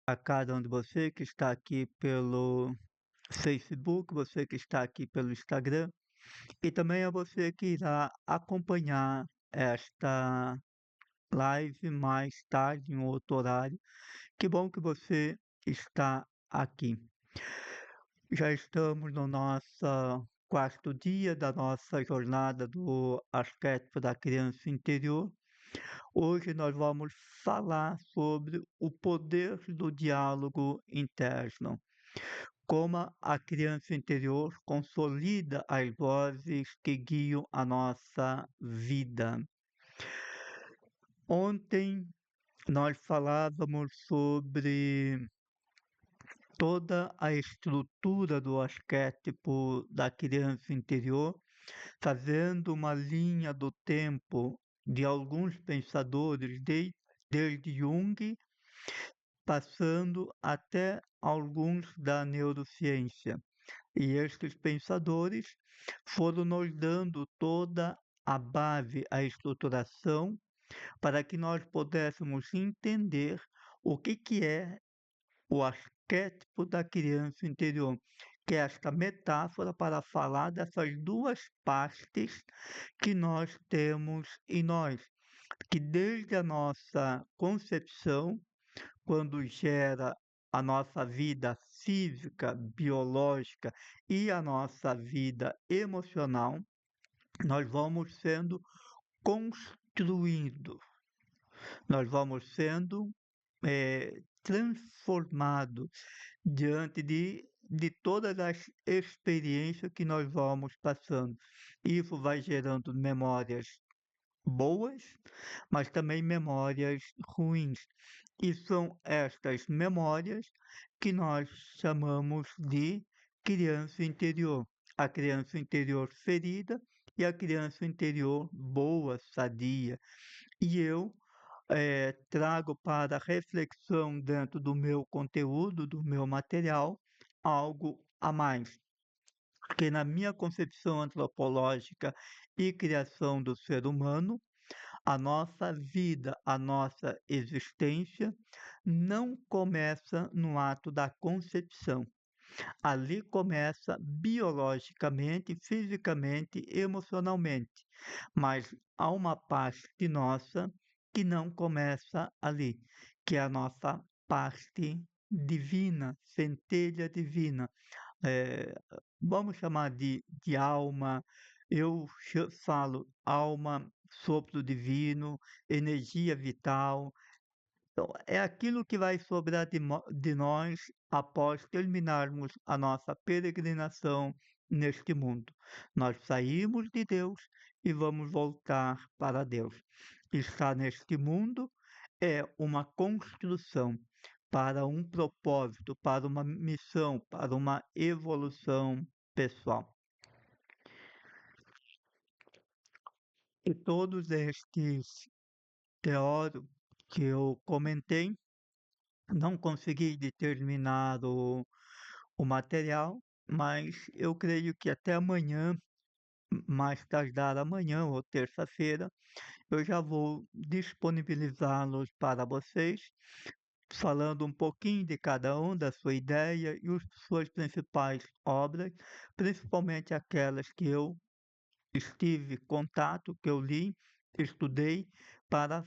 A cada um de você que está aqui pelo Facebook, você que está aqui pelo Instagram e também a você que irá acompanhar esta live mais tarde, em outro horário. Que bom que você está aqui. Já estamos no nosso quarto dia da nossa jornada do arquétipo da criança interior. Hoje nós vamos falar sobre o poder do diálogo interno, como a criança interior consolida as vozes que guiam a nossa vida. Ontem nós falávamos sobre toda a estrutura do arquétipo da criança interior, fazendo uma linha do tempo de alguns pensadores, desde Jung, passando até alguns da neurociência. E estes pensadores foram nos dando toda a base, a estruturação, para que nós pudéssemos entender o que é o arquétipo da criança interior, que é esta metáfora para falar dessas duas partes que nós temos em nós, que desde a nossa concepção, quando gera a nossa vida física, biológica e a nossa vida emocional, nós vamos sendo construídos, nós vamos sendo transformados diante de todas as experiências que nós vamos passando. Isso vai gerando memórias boas, mas também memórias ruins. E são estas memórias que nós chamamos de criança interior. A criança interior ferida e a criança interior boa, sadia. E eu trago para reflexão dentro do meu conteúdo, do meu material, algo a mais. Porque na minha concepção antropológica e criação do ser humano, a nossa vida, a nossa existência não começa no ato da concepção. Ali começa biologicamente, fisicamente, emocionalmente. Mas há uma parte nossa que não começa ali, que é a nossa parte divina, centelha divina. Eh, Vamos chamar de alma, falo alma, sopro divino, energia vital. Então, é aquilo que vai sobrar de nós após terminarmos a nossa peregrinação neste mundo. Nós saímos de Deus e vamos voltar para Deus. Estar neste mundo é uma construção para um propósito, para uma missão, para uma evolução pessoal. E todos estes teóricos que eu comentei, não consegui determinar o material, mas eu creio que até amanhã, mais tardar amanhã ou terça-feira, eu já vou disponibilizá-los para vocês, falando um pouquinho de cada um, da sua ideia e as suas principais obras, principalmente aquelas que eu estive em contato, que eu li, estudei, para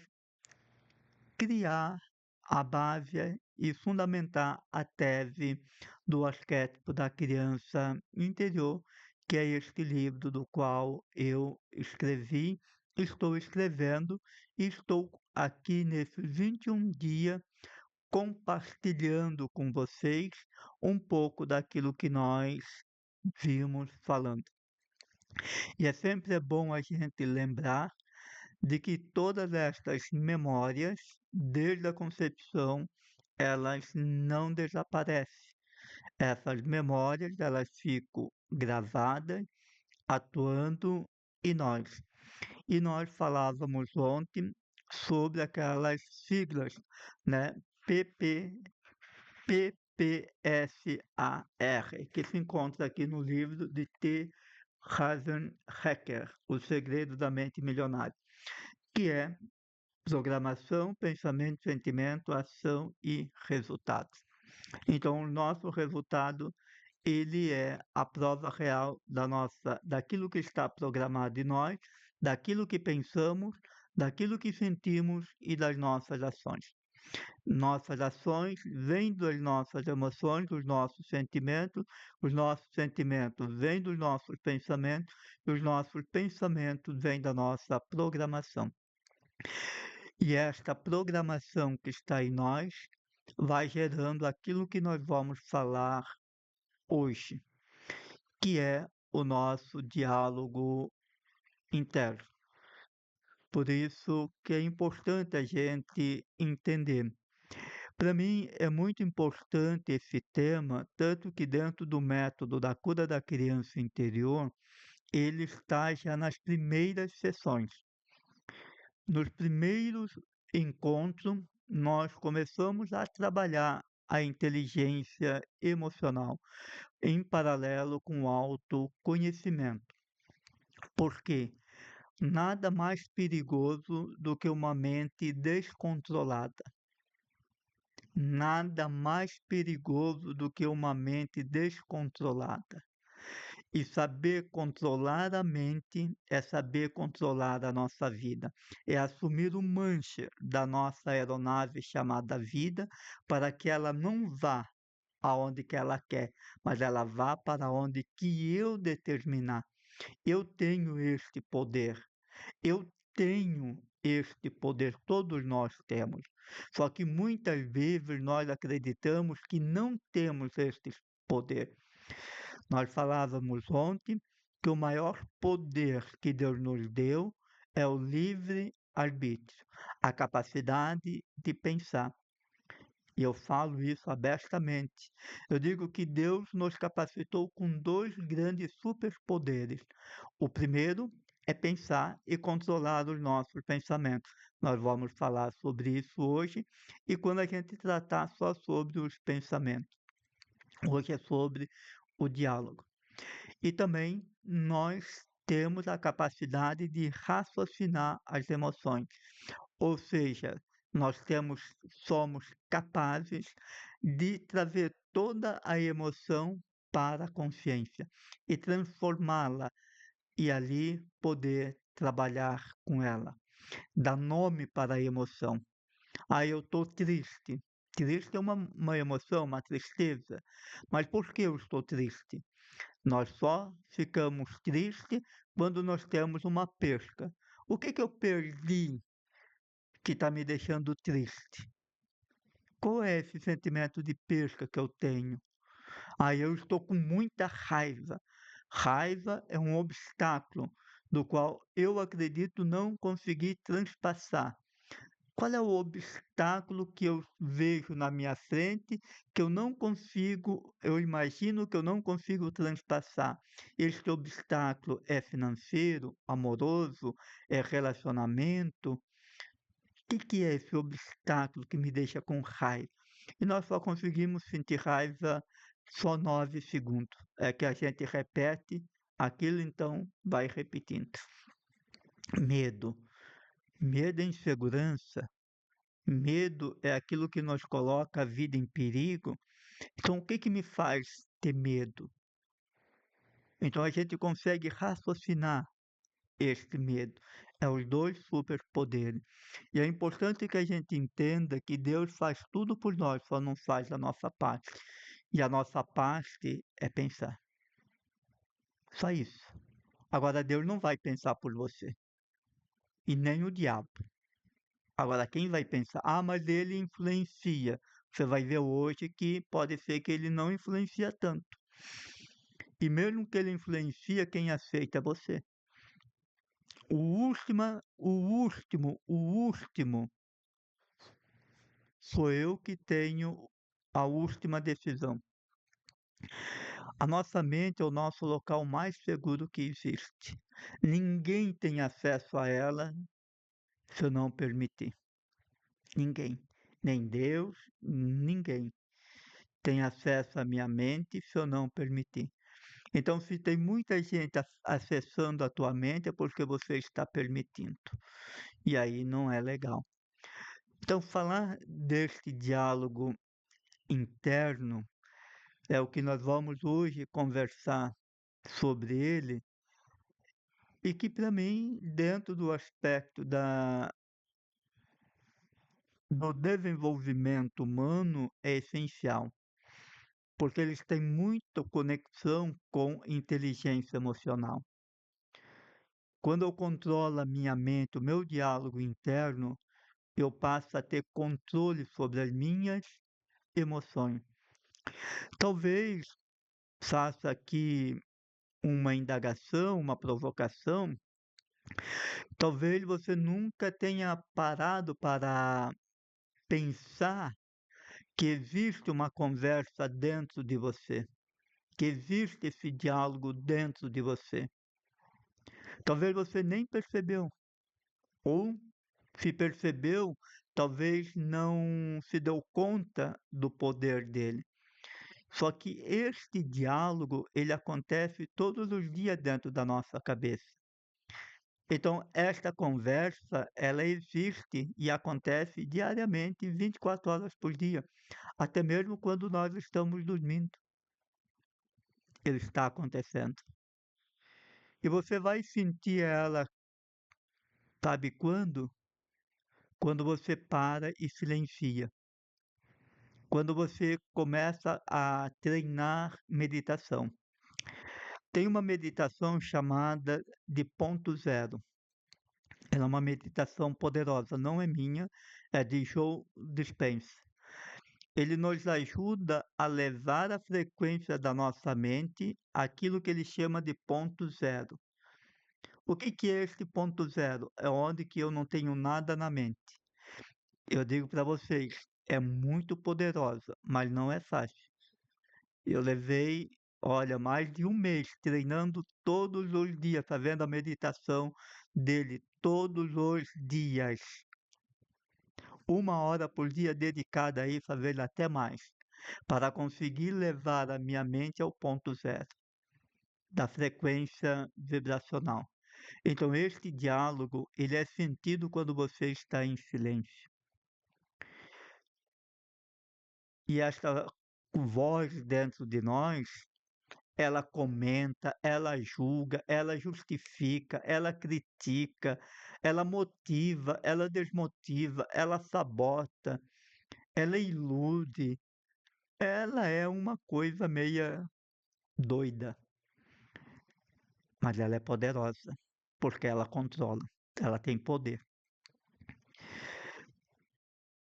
criar a base e fundamentar a tese do arquétipo da criança interior, que é este livro do qual eu escrevi, estou escrevendo e estou aqui nesses 21 dias compartilhando com vocês um pouco daquilo que nós vimos falando. E é sempre bom a gente lembrar de que todas estas memórias, desde a concepção, elas não desaparecem. Essas memórias, elas ficam gravadas, atuando em nós. E nós falávamos ontem sobre aquelas siglas, né? PP, PPSAR, que se encontra aqui no livro de T. Hazen Hacker, O Segredo da Mente Milionária, que é Programação, pensamento, sentimento, ação e resultado. Então, o nosso resultado, ele é a prova real daquilo que está programado em nós, daquilo que pensamos, daquilo que sentimos e das nossas ações. Nossas ações vêm das nossas emoções, dos nossos sentimentos, os nossos sentimentos vêm dos nossos pensamentos, e os nossos pensamentos vêm da nossa programação. E esta programação que está em nós vai gerando aquilo que nós vamos falar hoje, que é o nosso diálogo interno. Por isso que é importante a gente entender. Para mim é muito importante esse tema, tanto que dentro do método da cura da criança interior, ele está já nas primeiras sessões. Nos primeiros encontros, nós começamos a trabalhar a inteligência emocional em paralelo com o autoconhecimento. Porque nada mais perigoso do que uma mente descontrolada. Nada mais perigoso do que uma mente descontrolada. E saber controlar a mente é saber controlar a nossa vida. É assumir o manche da nossa aeronave chamada vida para que ela não vá aonde que ela quer, mas ela vá para onde que eu determinar. Eu tenho este poder. Eu tenho este poder, todos nós temos. Só que muitas vezes nós acreditamos que não temos este poder. Nós falávamos ontem que o maior poder que Deus nos deu é o livre-arbítrio, a capacidade de pensar. E eu falo isso abertamente. Eu digo que Deus nos capacitou com dois grandes superpoderes. O primeiro é pensar e controlar os nossos pensamentos. Nós vamos falar sobre isso hoje e quando a gente tratar só sobre os pensamentos. Hoje é sobre o diálogo. E também nós temos a capacidade de raciocinar as emoções. Ou seja, somos capazes de trazer toda a emoção para a consciência e transformá-la e ali poder trabalhar com ela. Dar nome para a emoção. Ah, eu estou triste. Triste é uma emoção, uma tristeza. Mas por que eu estou triste? Nós só ficamos tristes quando nós temos uma perca. O que eu perdi que está me deixando triste? Qual é esse sentimento de perca que eu tenho? Aí eu estou com muita raiva. Raiva é um obstáculo do qual eu acredito não conseguir transpassar. Qual é o obstáculo que eu vejo na minha frente que eu não consigo, eu imagino que eu não consigo transpassar? Este obstáculo é financeiro, amoroso, é relacionamento? O que é esse obstáculo que me deixa com raiva? E nós só conseguimos sentir raiva só 9 segundos. É que a gente repete aquilo, então vai repetindo. Medo. Medo é insegurança. Medo é aquilo que nos coloca a vida em perigo. Então, o que me faz ter medo? Então, a gente consegue raciocinar este medo. É os dois superpoderes. E é importante que a gente entenda que Deus faz tudo por nós, só não faz a nossa parte. E a nossa parte é pensar. Só isso. Agora, Deus não vai pensar por você. E nem o diabo. Agora, quem vai pensar? Ah, mas ele influencia. Você vai ver hoje que pode ser que ele não influencia tanto. E mesmo que ele influencia, quem aceita é você. O último sou eu que tenho a última decisão. A nossa mente é o nosso local mais seguro que existe. Ninguém tem acesso a ela se eu não permitir. Ninguém. Nem Deus, ninguém tem acesso à minha mente se eu não permitir. Então, se tem muita gente acessando a tua mente, é porque você está permitindo. E aí não é legal. Então, falar deste diálogo interno é o que nós vamos hoje conversar sobre ele, e que, para mim, dentro do aspecto do desenvolvimento humano, é essencial, porque eles têm muita conexão com inteligência emocional. Quando eu controlo a minha mente, o meu diálogo interno, eu passo a ter controle sobre as minhas emoções. Talvez faça aqui uma indagação, uma provocação. Talvez você nunca tenha parado para pensar que existe uma conversa dentro de você, que existe esse diálogo dentro de você. Talvez você nem percebeu, ou se percebeu, talvez não se deu conta do poder dele. Só que este diálogo, ele acontece todos os dias dentro da nossa cabeça. Então, esta conversa, ela existe e acontece diariamente, 24 horas por dia, até mesmo quando nós estamos dormindo. Ele está acontecendo. E você vai sentir ela, sabe quando? Quando você para e silencia. Quando você começa a treinar meditação. Tem uma meditação chamada de ponto zero. Ela é uma meditação poderosa, não é minha, é de Joe Dispenza. Ele nos ajuda a levar a frequência da nossa mente àquilo que ele chama de ponto zero. O que que é este ponto zero? É onde que eu não tenho nada na mente. Eu digo para vocês, é muito poderosa, mas não é fácil. Eu levei, olha, mais de um mês treinando todos os dias, fazendo a meditação dele todos os dias. 1 hora por dia dedicada a isso, às vezes até mais, para conseguir levar a minha mente ao ponto zero da frequência vibracional. Então, este diálogo, ele é sentido quando você está em silêncio. E esta voz dentro de nós, ela comenta, ela julga, ela justifica, ela critica, ela motiva, ela desmotiva, ela sabota, ela ilude. Ela é uma coisa meia doida, mas ela é poderosa, porque ela controla, ela tem poder.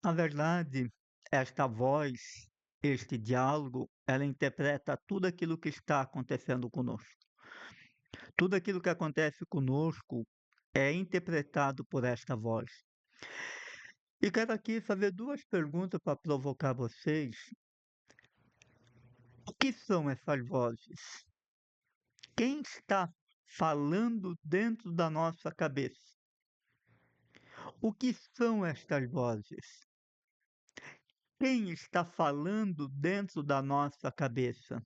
Na verdade, esta voz, este diálogo, ela interpreta tudo aquilo que está acontecendo conosco. Tudo aquilo que acontece conosco é interpretado por esta voz. E quero aqui fazer duas perguntas para provocar vocês. O que são essas vozes? Quem está falando dentro da nossa cabeça? O que são estas vozes? Quem está falando dentro da nossa cabeça?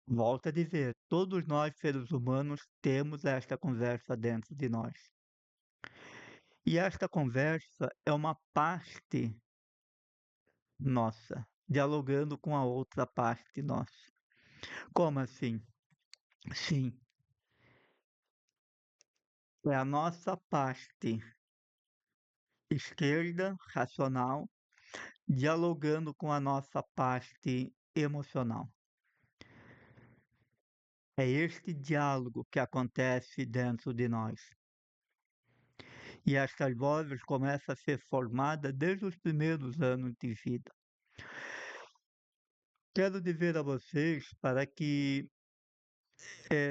Volto a dizer, todos nós, seres humanos, temos esta conversa dentro de nós. E esta conversa é uma parte nossa, dialogando com a outra parte nossa. Como assim? Sim, é a nossa parte esquerda, racional, dialogando com a nossa parte emocional. É este diálogo que acontece dentro de nós. E estas vozes começam a ser formadas desde os primeiros anos de vida. Quero dizer a vocês para que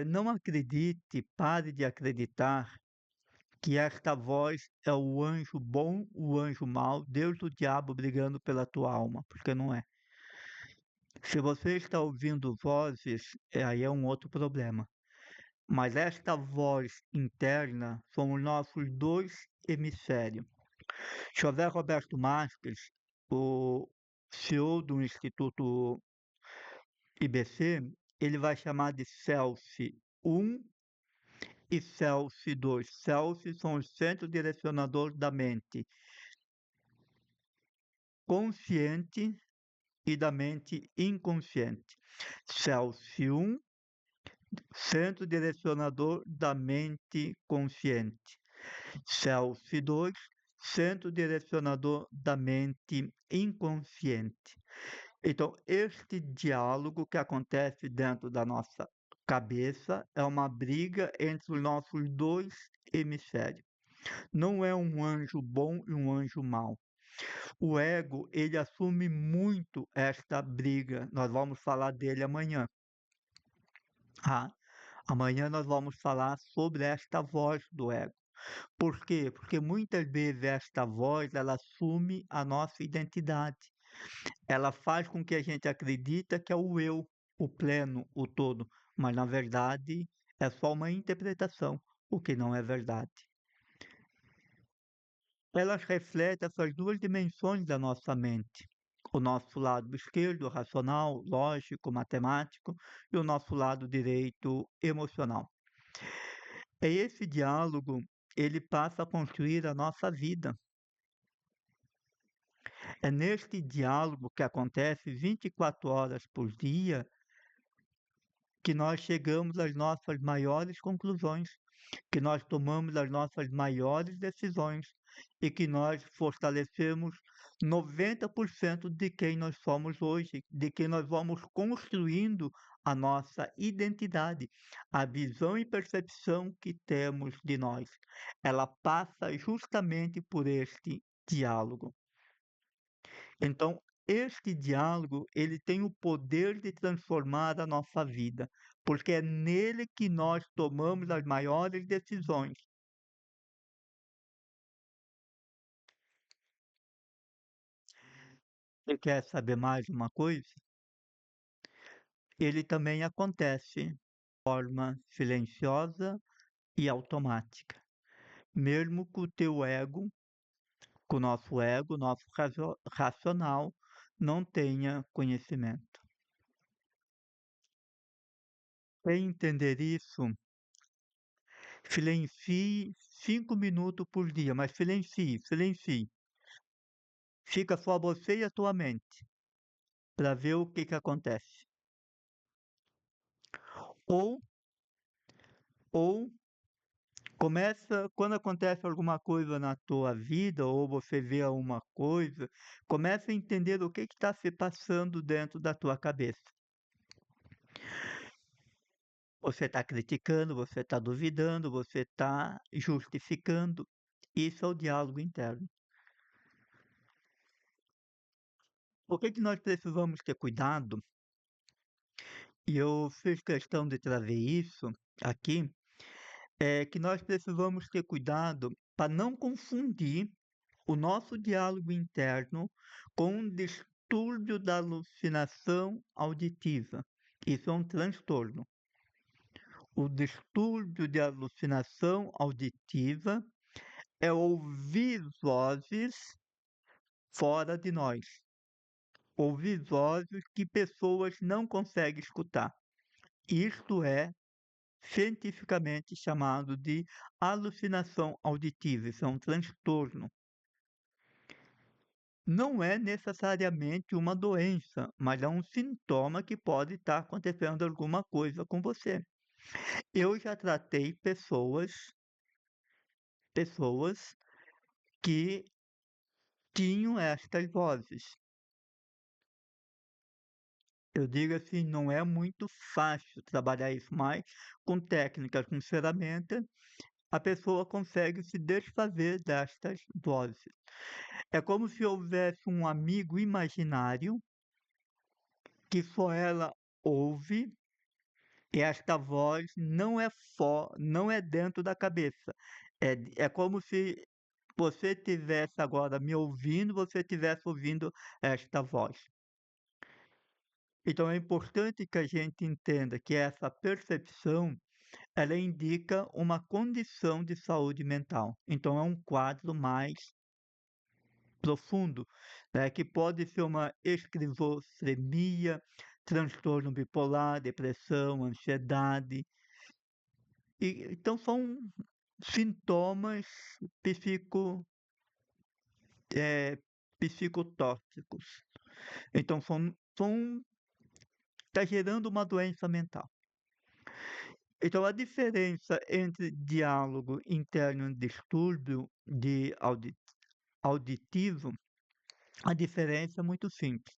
não acredite, pare de acreditar que esta voz é o anjo bom, o anjo mau, Deus e o diabo brigando pela tua alma, porque não é. Se você está ouvindo vozes, aí é um outro problema. Mas esta voz interna são os nossos dois hemisférios. José Roberto Marques, o CEO do Instituto IBC, ele vai chamar de Self 1 e Celsi 2. Celsi são os centros direcionadores da mente consciente e da mente inconsciente. Celsi 1, centro direcionador da mente consciente. Celsi 2, centro direcionador da mente inconsciente. Então, este diálogo que acontece dentro da nossa cabeça é uma briga entre os nossos dois hemisférios. Não é um anjo bom e um anjo mau. O ego, ele assume muito esta briga. Nós vamos falar dele amanhã. Ah, amanhã nós vamos falar sobre esta voz do ego. Por quê? Porque muitas vezes esta voz, ela assume a nossa identidade. Ela faz com que a gente acredita que é o eu, o pleno, o todo, mas na verdade é só uma interpretação, o que não é verdade. Elas refletem essas duas dimensões da nossa mente. O nosso lado esquerdo, racional, lógico, matemático, e o nosso lado direito, emocional. É esse diálogo, ele passa a construir a nossa vida. É neste diálogo que acontece 24 horas por dia que nós chegamos às nossas maiores conclusões, que nós tomamos as nossas maiores decisões e que nós fortalecemos 90% de quem nós somos hoje, de quem nós vamos construindo a nossa identidade, a visão e percepção que temos de nós. Ela passa justamente por este diálogo. Então, este diálogo, ele tem o poder de transformar a nossa vida, porque é nele que nós tomamos as maiores decisões. Você quer saber mais uma coisa? Ele também acontece de forma silenciosa e automática, mesmo que o teu ego, que o nosso racional, não tenha conhecimento. Para entender isso, silencie 5 minutos por dia, mas silencie. Fica só você e a tua mente, para ver o que que acontece. Ou, ou começa, quando acontece alguma coisa na tua vida, ou você vê alguma coisa, começa a entender o que está se passando dentro da tua cabeça. Você está criticando, você está duvidando, você está justificando. Isso é o diálogo interno. O que que nós precisamos ter cuidado? E eu fiz questão de trazer isso aqui, é que nós precisamos ter cuidado para não confundir o nosso diálogo interno com um distúrbio da alucinação auditiva. Isso é um transtorno. O distúrbio de alucinação auditiva é ouvir vozes fora de nós, ouvir vozes que pessoas não conseguem escutar. Isto é cientificamente chamado de alucinação auditiva. Isso é um transtorno. Não é necessariamente uma doença, mas é um sintoma que pode estar acontecendo alguma coisa com você. Eu já tratei pessoas que tinham estas vozes. Eu digo assim, não é muito fácil trabalhar isso, mas com técnicas, com ferramentas, a pessoa consegue se desfazer destas vozes. É como se houvesse um amigo imaginário que só ela ouve e esta voz não é dentro da cabeça. É como se você tivesse agora me ouvindo, você estivesse ouvindo esta voz. Então é importante que a gente entenda que essa percepção, ela indica uma condição de saúde mental. Então é um quadro mais profundo, né, que pode ser uma esquizofrenia, transtorno bipolar, depressão, ansiedade. Então são sintomas psico, eh, psicotóxicos. Então tá gerando uma doença mental. Então a diferença entre diálogo interno e distúrbio de auditivo, a diferença é muito simples.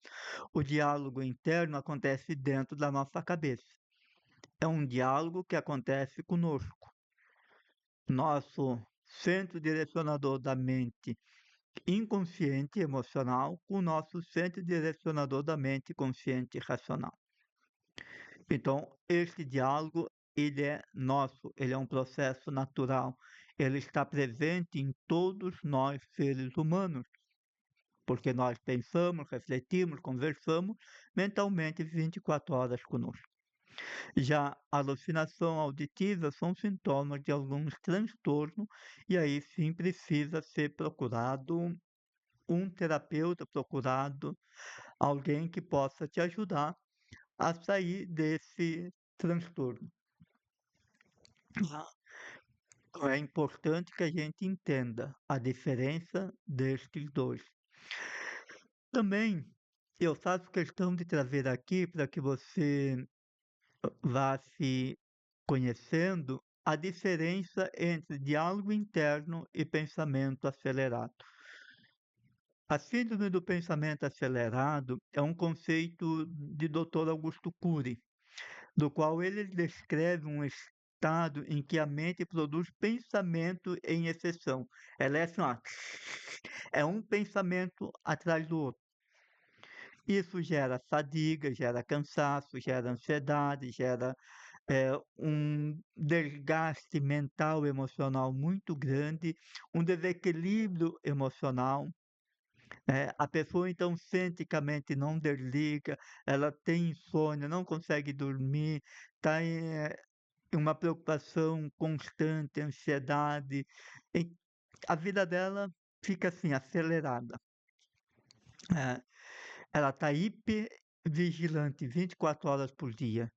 O diálogo interno acontece dentro da nossa cabeça. É um diálogo que acontece conosco. Nosso centro direcionador da mente inconsciente e emocional com o nosso centro direcionador da mente consciente e racional. Então, este diálogo, ele é nosso, ele é um processo natural, ele está presente em todos nós seres humanos, porque nós pensamos, refletimos, conversamos mentalmente 24 horas conosco. Já a alucinação auditiva são sintomas de alguns transtornos e aí sim precisa ser procurado um terapeuta, procurado alguém que possa te ajudar a sair desse transtorno. Então, é importante que a gente entenda a diferença destes dois. Também eu faço questão de trazer aqui para que você vá se conhecendo a diferença entre diálogo interno e pensamento acelerado. A síndrome do pensamento acelerado é um conceito de Dr. Augusto Cury, do qual ele descreve um estado em que a mente produz pensamento em exceção. Ela é assim, ó, é um pensamento atrás do outro. Isso gera fadiga, gera cansaço, gera ansiedade, gera um desgaste mental, emocional muito grande, um desequilíbrio emocional. A pessoa então sente que a mente não desliga, ela tem insônia, não consegue dormir, está em uma preocupação constante, ansiedade, e a vida dela fica assim, acelerada. Eh, Ela está hipervigilante 24 horas por dia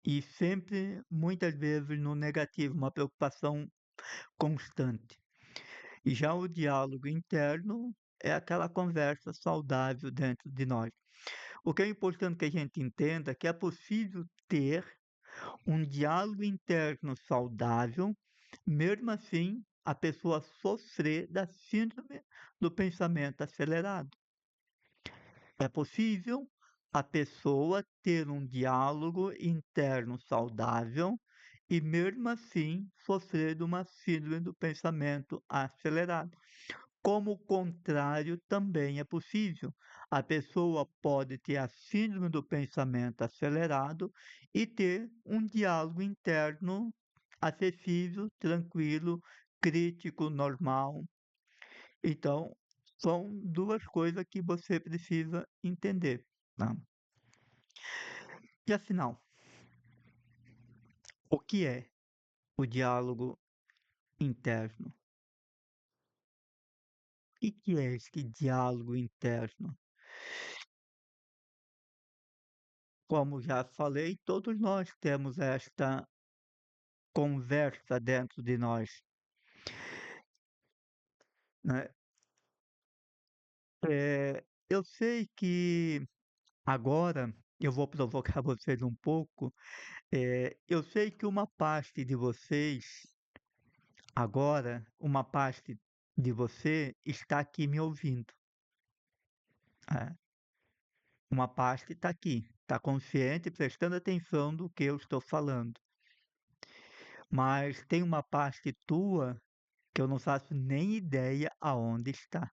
e sempre, muitas vezes, no negativo, uma preocupação constante. E já o diálogo interno é aquela conversa saudável dentro de nós. O que é importante que a gente entenda é que é possível ter um diálogo interno saudável, mesmo assim a pessoa sofrer da síndrome do pensamento acelerado. É possível a pessoa ter um diálogo interno saudável e mesmo assim sofrer de uma síndrome do pensamento acelerado. Como o contrário também é possível. A pessoa pode ter a síndrome do pensamento acelerado e ter um diálogo interno acessível, tranquilo, crítico, normal. Então, são duas coisas que você precisa entender. Tá? E afinal, o que é o diálogo interno? O que é este diálogo interno? Como já falei, todos nós temos esta conversa dentro de nós, né. Eu sei que agora eu vou provocar vocês um pouco, eu sei que uma parte de vocês agora, uma parte de você está aqui me ouvindo, é, uma parte está aqui, está consciente, prestando atenção do que eu estou falando. Mas tem uma parte tua que eu não faço nem ideia aonde está.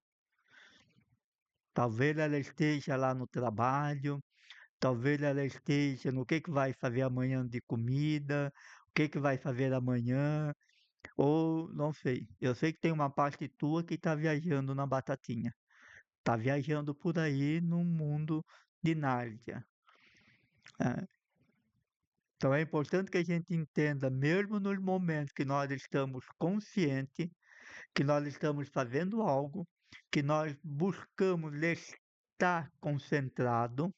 Talvez ela esteja lá no trabalho, talvez ela esteja no que vai fazer amanhã de comida, o que vai fazer amanhã, ou não sei. Eu sei que tem uma parte tua que está viajando na batatinha, está viajando por aí no mundo de Nárnia. É. Então é importante que a gente entenda, mesmo nos momentos que nós estamos conscientes, que nós estamos fazendo algo, que nós buscamos estar concentrado,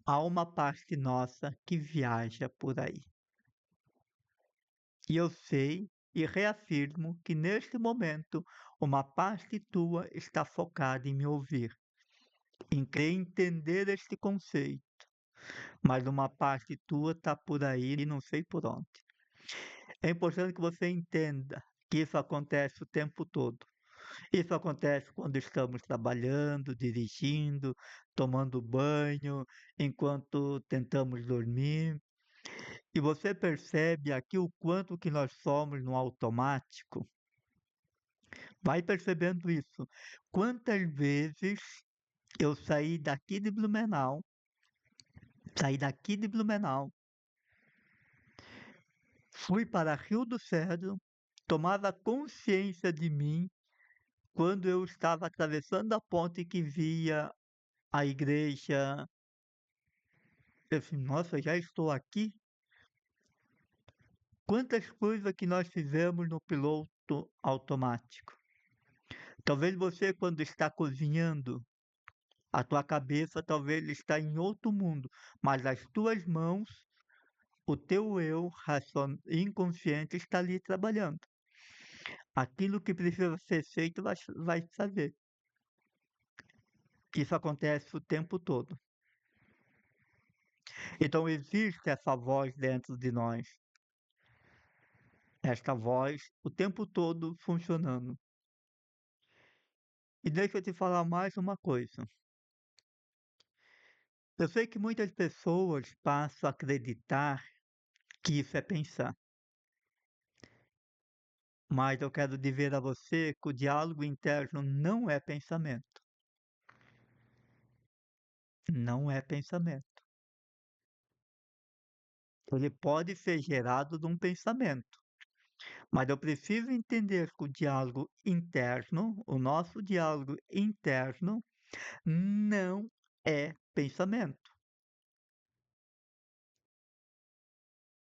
há uma parte nossa que viaja por aí. E eu sei e reafirmo que neste momento uma parte tua está focada em me ouvir, em querer entender este conceito, mas uma parte tua está por aí e não sei por onde. É importante que você entenda que isso acontece o tempo todo. Isso acontece quando estamos trabalhando, dirigindo, tomando banho, enquanto tentamos dormir. E você percebe aqui o quanto que nós somos no automático. Vai percebendo isso. Quantas vezes eu saí daqui de Blumenau, fui para Rio do Cedro, tomava consciência de mim quando eu estava atravessando a ponte que via a igreja. Eu falei, nossa, já estou aqui? Quantas coisas que nós fizemos no piloto automático. Talvez você, quando está cozinhando, a tua cabeça talvez está em outro mundo, mas as tuas mãos, o teu eu inconsciente está ali trabalhando. Aquilo que precisa ser feito vai saber. Isso acontece o tempo todo. Então existe essa voz dentro de nós, esta voz o tempo todo funcionando. E deixa eu te falar mais uma coisa. Eu sei que muitas pessoas passam a acreditar que isso é pensar, mas eu quero dizer a você que o diálogo interno não é pensamento. Não é pensamento. Ele pode ser gerado de um pensamento, mas eu preciso entender que o diálogo interno, o nosso diálogo interno, não é pensamento.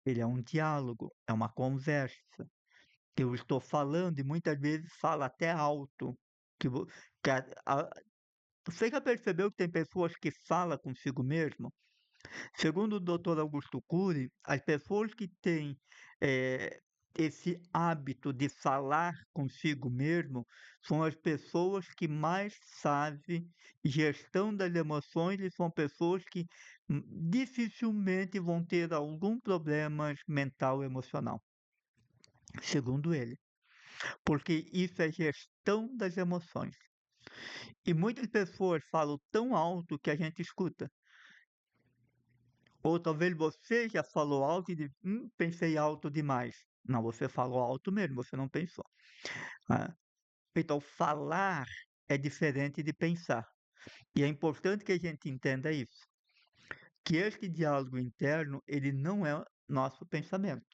Ele é um diálogo, é uma conversa. Eu estou falando e muitas vezes falo até alto. Que, vo- que você já percebeu que tem pessoas que falam consigo mesmo? Segundo o Dr. Augusto Cury, as pessoas que têm esse hábito de falar consigo mesmo são as pessoas que mais sabem gestão das emoções e são pessoas que dificilmente vão ter algum problema mental emocional, segundo ele, porque isso é gestão das emoções. E muitas pessoas falam tão alto que a gente escuta. Ou talvez você já falou alto e disse, pensei alto demais. Não, você falou alto mesmo, você não pensou. Né? Então, falar é diferente de pensar. E é importante que a gente entenda isso, que este diálogo interno, ele não é nosso pensamento.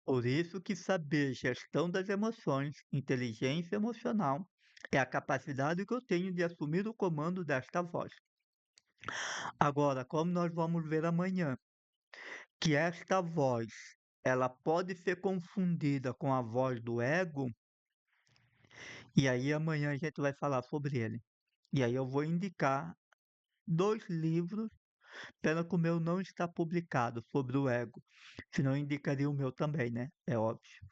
Por isso que saber gestão das emoções, inteligência emocional, é a capacidade que eu tenho de assumir o comando desta voz. Agora, como nós vamos ver amanhã, que esta voz, ela pode ser confundida com a voz do ego, e aí amanhã a gente vai falar sobre ele. E aí eu vou indicar 2 livros, pena que o meu não está publicado sobre o ego, senão eu indicaria o meu também, né, é óbvio.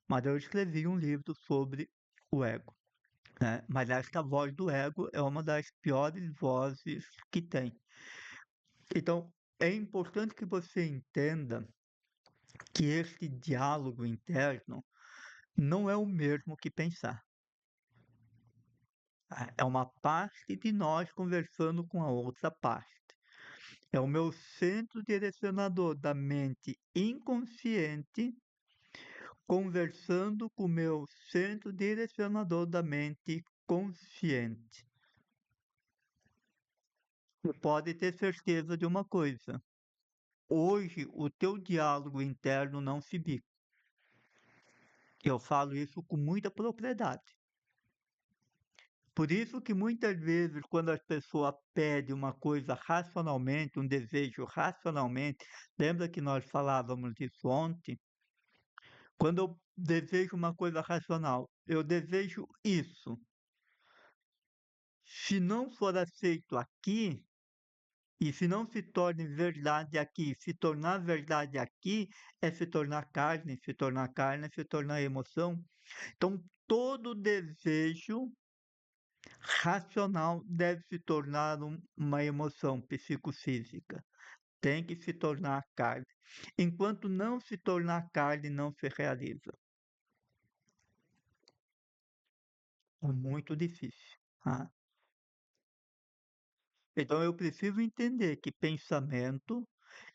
Mas eu escrevi um livro sobre o ego, né, mas esta voz do ego é uma das piores vozes que tem. Então, é importante que você entenda que este diálogo interno não é o mesmo que pensar. É uma parte de nós conversando com a outra parte. É o meu centro direcionador da mente inconsciente conversando com o meu centro direcionador da mente consciente. Você pode ter certeza de uma coisa: hoje o teu diálogo interno não se bica. Eu falo isso com muita propriedade. Por isso que muitas vezes, quando as pessoas pedem uma coisa racionalmente, um desejo racionalmente, lembra que nós falávamos disso ontem? Quando eu desejo uma coisa racional, eu desejo isso. Se não for aceito aqui, E se não se torne verdade aqui, se tornar verdade aqui é se tornar carne, se tornar carne é se tornar emoção. Então, todo desejo racional deve se tornar uma emoção psicofísica. Tem que se tornar carne. Enquanto não se tornar carne, não se realiza. É muito difícil. Ah, então eu preciso entender que pensamento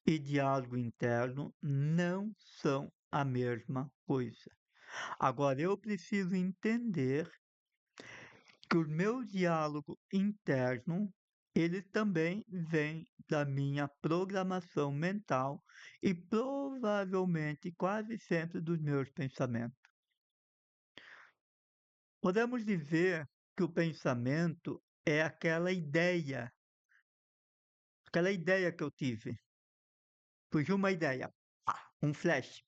e diálogo interno não são a mesma coisa. Agora eu preciso entender que o meu diálogo interno, ele também vem da minha programação mental e provavelmente quase sempre dos meus pensamentos. Podemos dizer que o pensamento é aquela ideia que eu tive. Surgiu uma ideia, pá, um flash,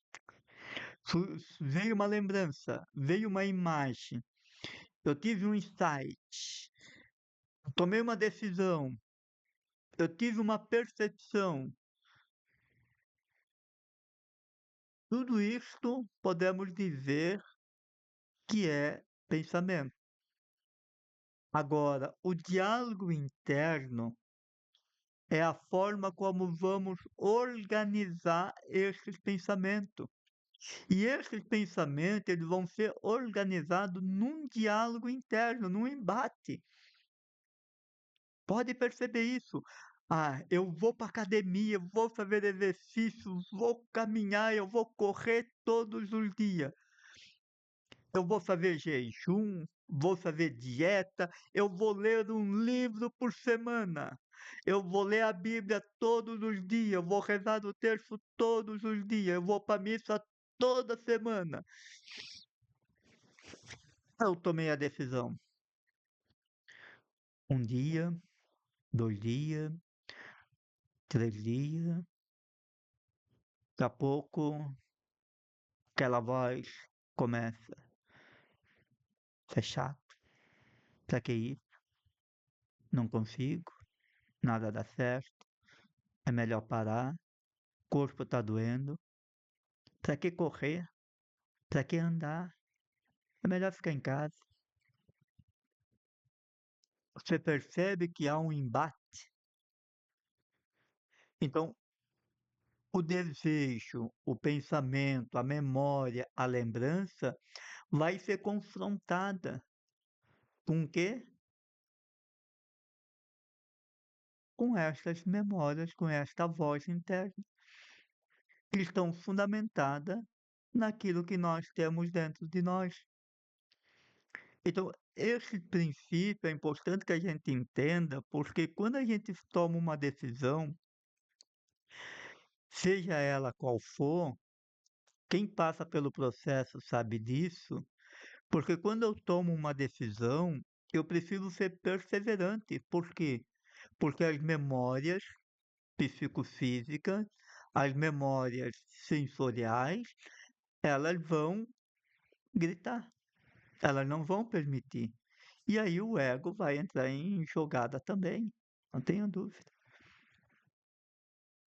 veio uma lembrança, veio uma imagem, eu tive um insight, tomei uma decisão, eu tive uma percepção. Tudo isto podemos dizer que é pensamento. Agora, o diálogo interno é a forma como vamos organizar esses pensamentos. E esses pensamentos eles vão ser organizados num diálogo interno, num embate. Pode perceber isso. Ah, eu vou para academia, vou fazer exercício, vou caminhar, eu vou correr todos os dias. Eu vou fazer jejum, vou fazer dieta, eu vou ler um livro por semana. Eu vou ler a Bíblia todos os dias, eu vou rezar o terço todos os dias, eu vou para a missa toda semana. Eu tomei a decisão. Um dia, 2 dias, 3 dias, daqui a pouco aquela voz começa. Isso é chato, pra que isso? Não consigo, nada dá certo, é melhor parar, o corpo tá doendo. Pra que correr? Pra que andar? É melhor ficar em casa. Você percebe que há um embate. Então, o desejo, o pensamento, a memória, a lembrança vai ser confrontada com o quê? Com estas memórias, com esta voz interna, que estão fundamentadas naquilo que nós temos dentro de nós. Então, esse princípio é importante que a gente entenda, porque quando a gente toma uma decisão, seja ela qual for, quem passa pelo processo sabe disso, porque quando eu tomo uma decisão, eu preciso ser perseverante. Por quê? Porque as memórias psicofísicas, as memórias sensoriais, elas vão gritar, elas não vão permitir. E aí o ego vai entrar em jogada também, não tenha dúvida.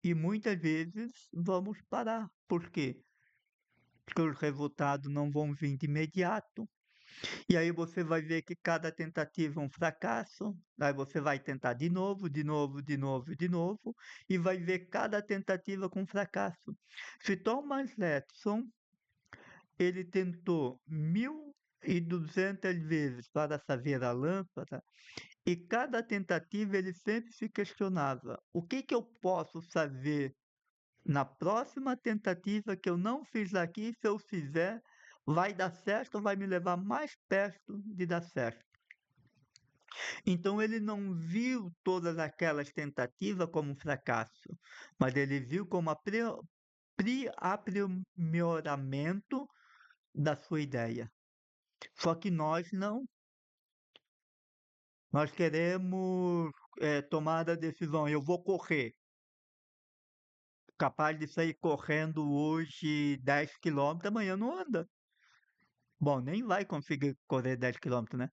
E muitas vezes vamos parar. Por quê? Porque os resultados não vão vir de imediato. E aí você vai ver que cada tentativa é um fracasso. Aí você vai tentar de novo, de novo, de novo, de novo, e vai ver cada tentativa com fracasso. Se Thomas Edison, ele tentou 1.200 vezes para saber a lâmpada, e cada tentativa ele sempre se questionava: o que que eu posso saber na próxima tentativa que eu não fiz aqui, se eu fizer, vai dar certo ou vai me levar mais perto de dar certo? Então ele não viu todas aquelas tentativas como um fracasso, mas ele viu como aprimoramento da sua ideia. Só que nós não. Nós queremos tomar a decisão, eu vou correr. Capaz de sair correndo hoje 10 quilômetros, amanhã não anda. Bom, nem vai conseguir correr 10 quilômetros, né?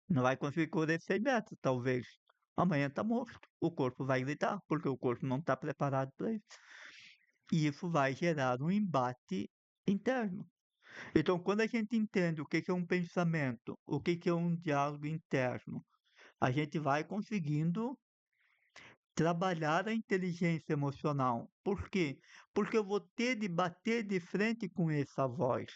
Não vai conseguir correr 100 metros, talvez. amanhã está morto. O corpo vai gritar, porque o corpo não está preparado para isso. E isso vai gerar um embate interno. Então, quando a gente entende o que que é um pensamento, o que que é um diálogo interno, a gente vai conseguindo trabalhar a inteligência emocional. Por quê? Porque eu vou ter de bater de frente com essa voz.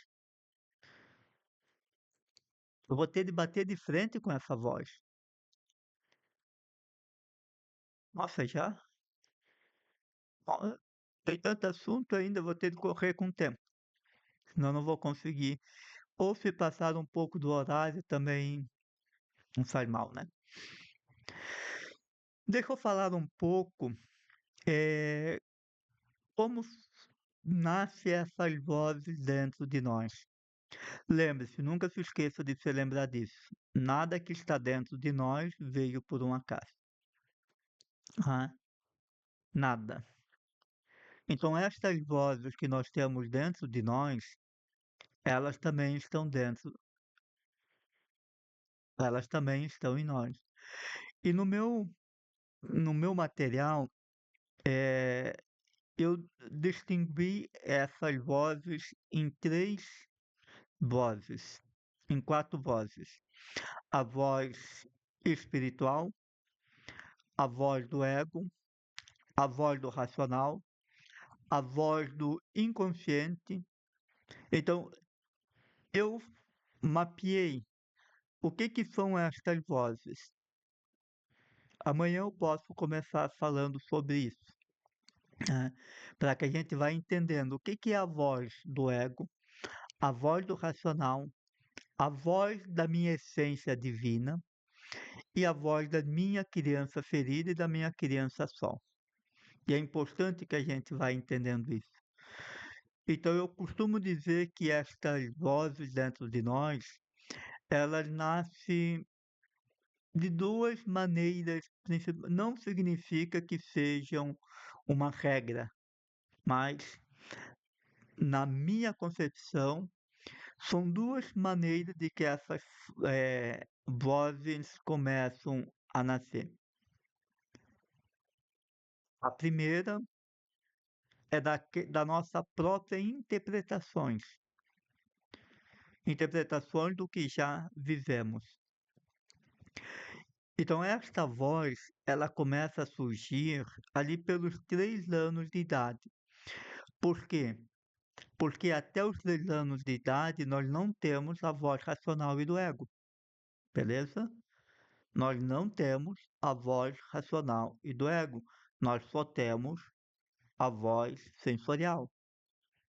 Eu vou ter de bater de frente com essa voz. Nossa, já? Ó, tem tanto assunto ainda, vou ter de correr com o tempo. Senão não vou conseguir. Ou se passar um pouco do horário também não faz mal, né? Deixa eu falar um pouco eh, como nasce essas vozes dentro de nós. Lembre-se, nunca se esqueça de se lembrar disso. Nada que está dentro de nós veio por um acaso. Ah, nada. Então, estas vozes que nós temos dentro de nós, elas também estão dentro, elas também estão em nós. E no meu material, eh, eu distingui essas vozes em três vozes, em quatro vozes. A voz espiritual, a voz do ego, a voz do racional, a voz do inconsciente. Então, eu mapeei o que que são estas vozes. Amanhã eu posso começar falando sobre isso, né? Para que a gente vá entendendo o que que é a voz do ego, a voz do racional, a voz da minha essência divina e a voz da minha criança ferida e da minha criança sol. E é importante que a gente vá entendendo isso. Então eu costumo dizer que estas vozes dentro de nós, elas nascem de duas maneiras, não significa que sejam uma regra, mas na minha concepção, são duas maneiras de que essas vozes começam a nascer. A primeira é da nossa própria interpretações do que já vivemos. Então esta voz, ela começa a surgir ali pelos 3 anos de idade. Por quê? Porque até os 3 anos de idade nós não temos a voz racional e do ego, beleza? Nós não temos a voz racional e do ego, nós só temos a voz sensorial.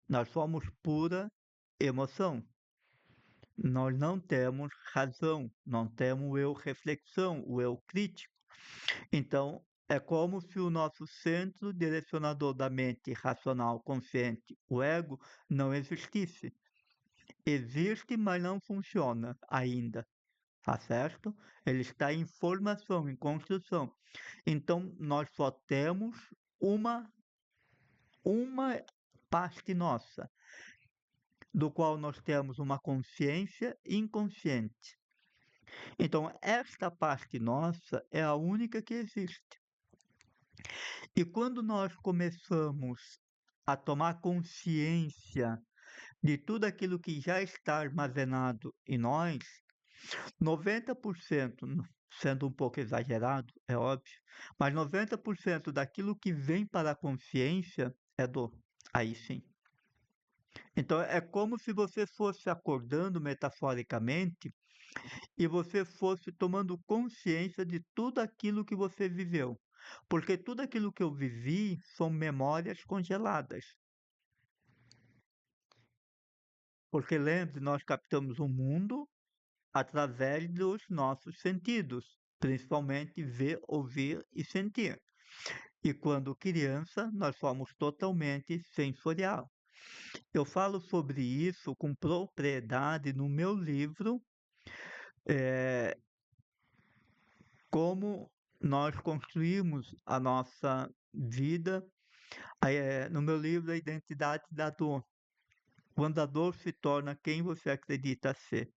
Nós somos pura emoção. Nós não temos razão, não temos o eu reflexão, o eu crítico. Então, é como se o nosso centro direcionador da mente racional consciente, o ego, não existisse. Existe, mas não funciona ainda, tá certo? Ele está em formação, em construção. Então, nós só temos uma parte nossa, do qual nós temos uma consciência inconsciente. Então, esta parte nossa é a única que existe. E quando nós começamos a tomar consciência de tudo aquilo que já está armazenado em nós, 90%, sendo um pouco exagerado, é óbvio, mas 90% daquilo que vem para a consciência é dor. Aí sim. Então é como se você fosse acordando metaforicamente e você fosse tomando consciência de tudo aquilo que você viveu. Porque tudo aquilo que eu vivi são memórias congeladas. Porque lembre, nós captamos o mundo através dos nossos sentidos, principalmente ver, ouvir e sentir. E quando criança, nós somos totalmente sensorial. Eu falo sobre isso com propriedade no meu livro, eh, Como nós construímos a nossa vida, no meu livro A Identidade da Dor, quando a dor se torna quem você acredita ser.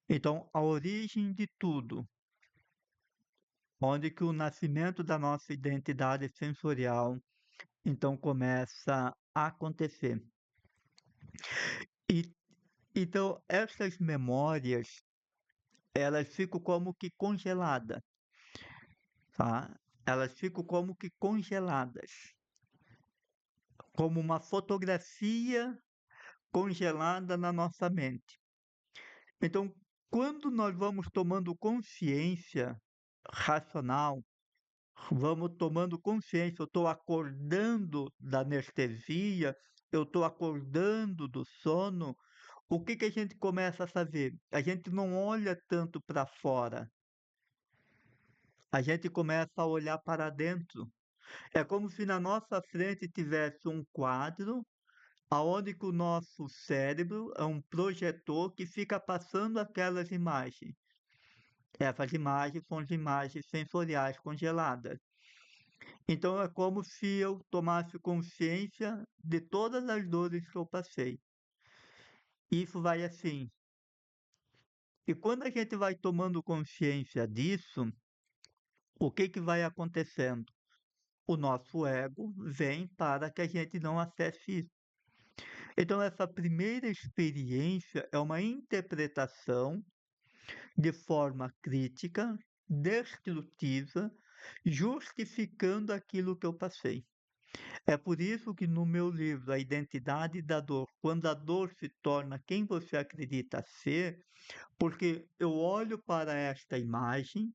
Então, a origem de tudo onde que o nascimento da nossa identidade sensorial então começa a acontecer. E então essas memórias, elas ficam como que congeladas, tá? Elas ficam como que congeladas, como uma fotografia congelada na nossa mente. Então, quando nós vamos tomando consciência racional, vamos tomando consciência, eu estou acordando da anestesia, eu estou acordando do sono, o que que a gente começa a fazer? A gente não olha tanto para fora, a gente começa a olhar para dentro. É como se na nossa frente tivesse um quadro, aonde que o nosso cérebro é um projetor que fica passando aquelas imagens. Essas imagens são as imagens sensoriais congeladas. Então é como se eu tomasse consciência de todas as dores que eu passei. Isso vai assim. E quando a gente vai tomando consciência disso, o que que vai acontecendo? O nosso ego vem para que a gente não acesse isso. Então, essa primeira experiência é uma interpretação de forma crítica, destrutiva, justificando aquilo que eu passei. É por isso que no meu livro, A Identidade da Dor, quando a dor se torna quem você acredita ser, porque eu olho para esta imagem,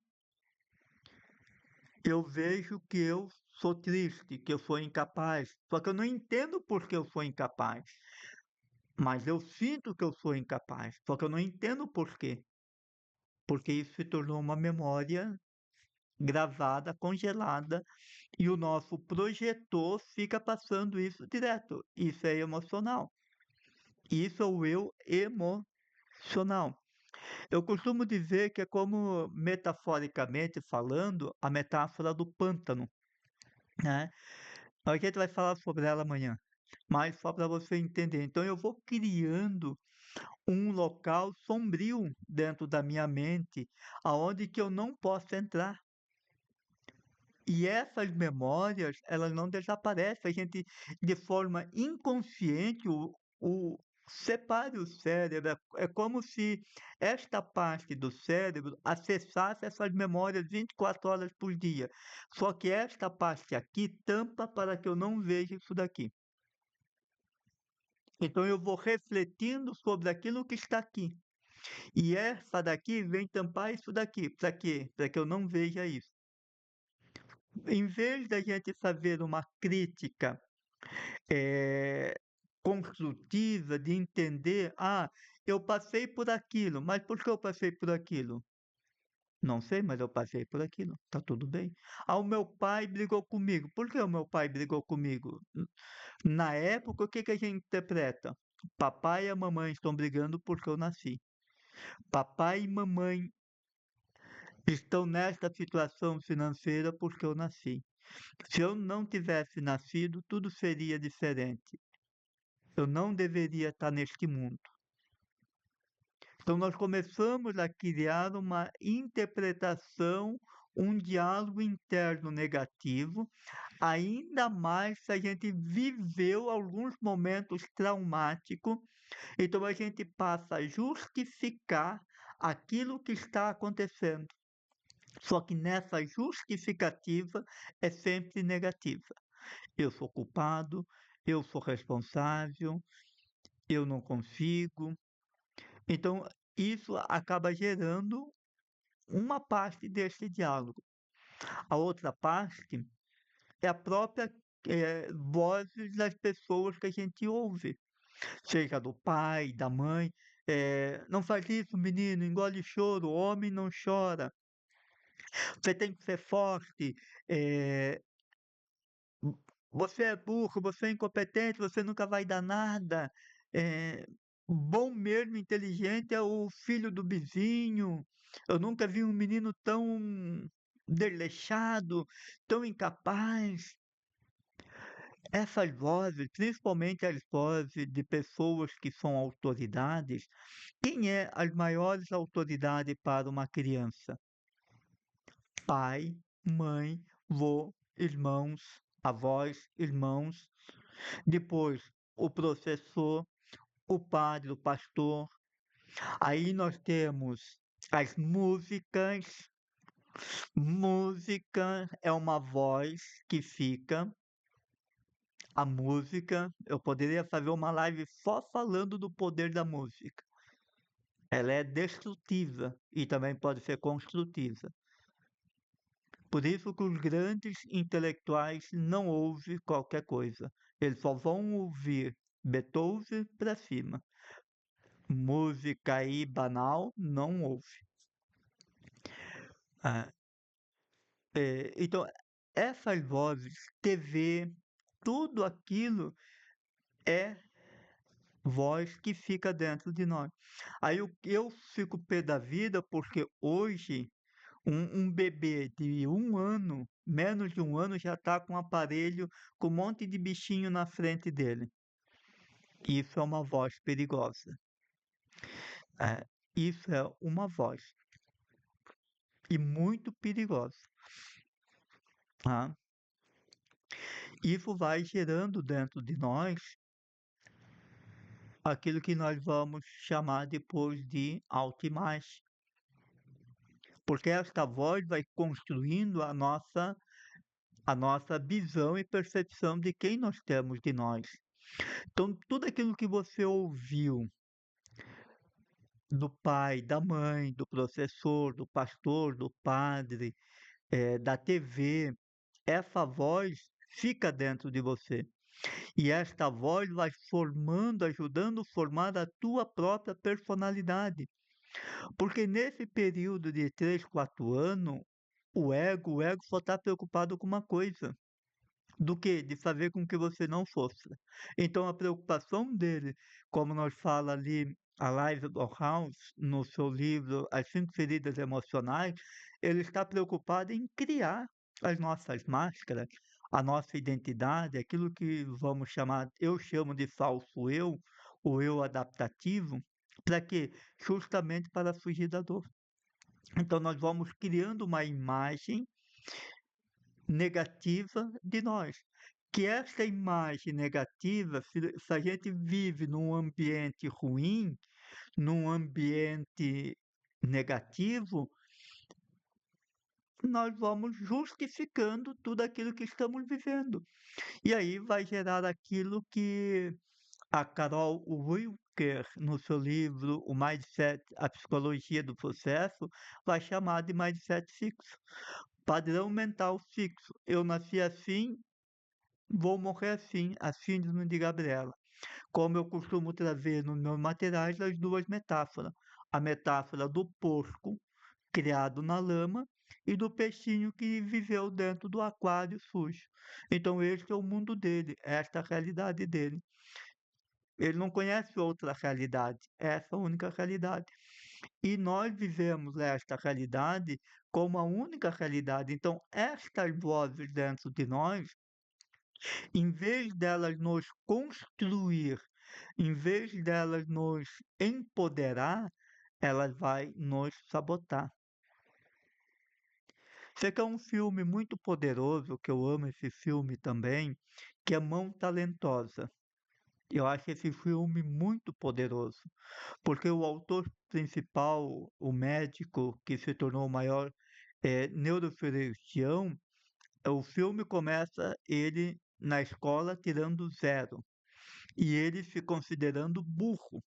eu vejo que eu sou triste, que eu sou incapaz, só que eu não entendo por que eu sou incapaz, mas eu sinto que eu sou incapaz, só que eu não entendo por quê, porque isso se tornou uma memória gravada, congelada, e o nosso projetor fica passando isso direto. Isso é emocional. Isso é o eu emocional. Eu costumo dizer que é como, metaforicamente falando, a metáfora do pântano, né? A gente vai falar sobre ela amanhã, mas só para você entender. Então eu vou criando um local sombrio dentro da minha mente, aonde que eu não posso entrar. E essas memórias, elas não desaparecem. A gente, de forma inconsciente, separe o cérebro. É como se esta parte do cérebro acessasse essas memórias 24 horas por dia. Só que esta parte aqui tampa para que eu não veja isso daqui. Então eu vou refletindo sobre aquilo que está aqui. E essa daqui vem tampar isso daqui. Para quê? Para que eu não veja isso. Em vez da gente fazer uma crítica eh, construtiva, de entender, eu passei por aquilo, mas por que eu passei por aquilo? Não sei, mas eu passei por aquilo, tá tudo bem. O meu pai brigou comigo. Por que o meu pai brigou comigo? Na época, o que que a gente interpreta? Papai e a mamãe estão brigando porque eu nasci. Papai e mamãe estão nesta situação financeira porque eu nasci. Se eu não tivesse nascido, tudo seria diferente. Eu não deveria estar neste mundo. Então, nós começamos a criar uma interpretação, um diálogo interno negativo, ainda mais se a gente viveu alguns momentos traumáticos, então a gente passa a justificar aquilo que está acontecendo. Só que nessa justificativa é sempre negativa. Eu sou culpado, eu sou responsável, eu não consigo. Então, isso acaba gerando uma parte desse diálogo. A outra parte é a própria vozes das pessoas que a gente ouve, seja do pai, da mãe. Não faz isso, menino, engole choro, homem não chora. Você tem que ser forte. eh, Você é burro, você é incompetente, você nunca vai dar nada. Bom mesmo, inteligente é o filho do vizinho. Eu nunca vi um menino tão desleixado, tão incapaz. Essas vozes, principalmente as vozes de pessoas que são autoridades, quem é as maiores autoridades para uma criança? pai, mãe, vô, irmãos, avós, irmãos. Depois, o professor, o padre, o pastor. Aí nós temos as músicas. Música é uma voz que fica. A música, eu poderia fazer uma live só falando do poder da música. Ela é destrutiva e também pode ser construtiva. Por isso que os grandes intelectuais não ouvem qualquer coisa. Eles só vão ouvir Beethoven para cima. Música aí banal, não ouve. Ah, então, essas vozes, TV, tudo aquilo é voz que fica dentro de nós. Aí eu fico pé da vida porque hoje um bebê de 1 ano, menos de 1 ano, já está com um aparelho com um monte de bichinho na frente dele. Isso é uma voz perigosa. É, isso é uma voz e muito perigosa. Tá? Isso vai gerando dentro de nós aquilo que nós vamos chamar depois de autoimagem. Porque esta voz vai construindo a nossa visão e percepção de quem nós temos de nós. Então, tudo aquilo que você ouviu do pai, da mãe, do professor, do pastor, do padre, da TV, essa voz fica dentro de você. E esta voz vai formando, ajudando a formar a tua própria personalidade. Porque nesse período de 3, 4 anos, o ego só está preocupado com uma coisa. Do que? De fazer com que você não sofra. Então a preocupação dele, como nós fala ali a Live House, no seu livro As 5 Feridas Emocionais, ele está preocupado em criar as nossas máscaras, a nossa identidade, aquilo que vamos chamar, eu chamo de falso eu, o eu adaptativo, para quê? Justamente para fugir da dor. Então nós vamos criando uma imagem negativa de nós. Que essa imagem negativa, se a gente vive num ambiente ruim, num ambiente negativo, nós vamos justificando tudo aquilo que estamos vivendo. E aí vai gerar aquilo que a Carol Wilker, no seu livro O Mindset, A Psicologia do Sucesso, vai chamar de mindset fixo. Padrão mental fixo. Eu nasci assim, vou morrer assim, a síndrome de Gabriela. Como eu costumo trazer nos meus materiais as duas metáforas. A metáfora do porco criado na lama e do peixinho que viveu dentro do aquário sujo. Então este é o mundo dele, esta é a realidade dele. Ele não conhece outra realidade, essa é a única realidade. E nós vivemos esta realidade como a única realidade. Então, estas vozes dentro de nós, em vez delas nos construir, em vez delas nos empoderar, elas vai nos sabotar. Você quer um filme muito poderoso, que eu amo esse filme também, que é Mão Talentosa. Eu acho esse filme muito poderoso, porque o autor principal, o médico que se tornou o maior neurocirurgião, o filme começa ele na escola tirando 0 e ele se considerando burro.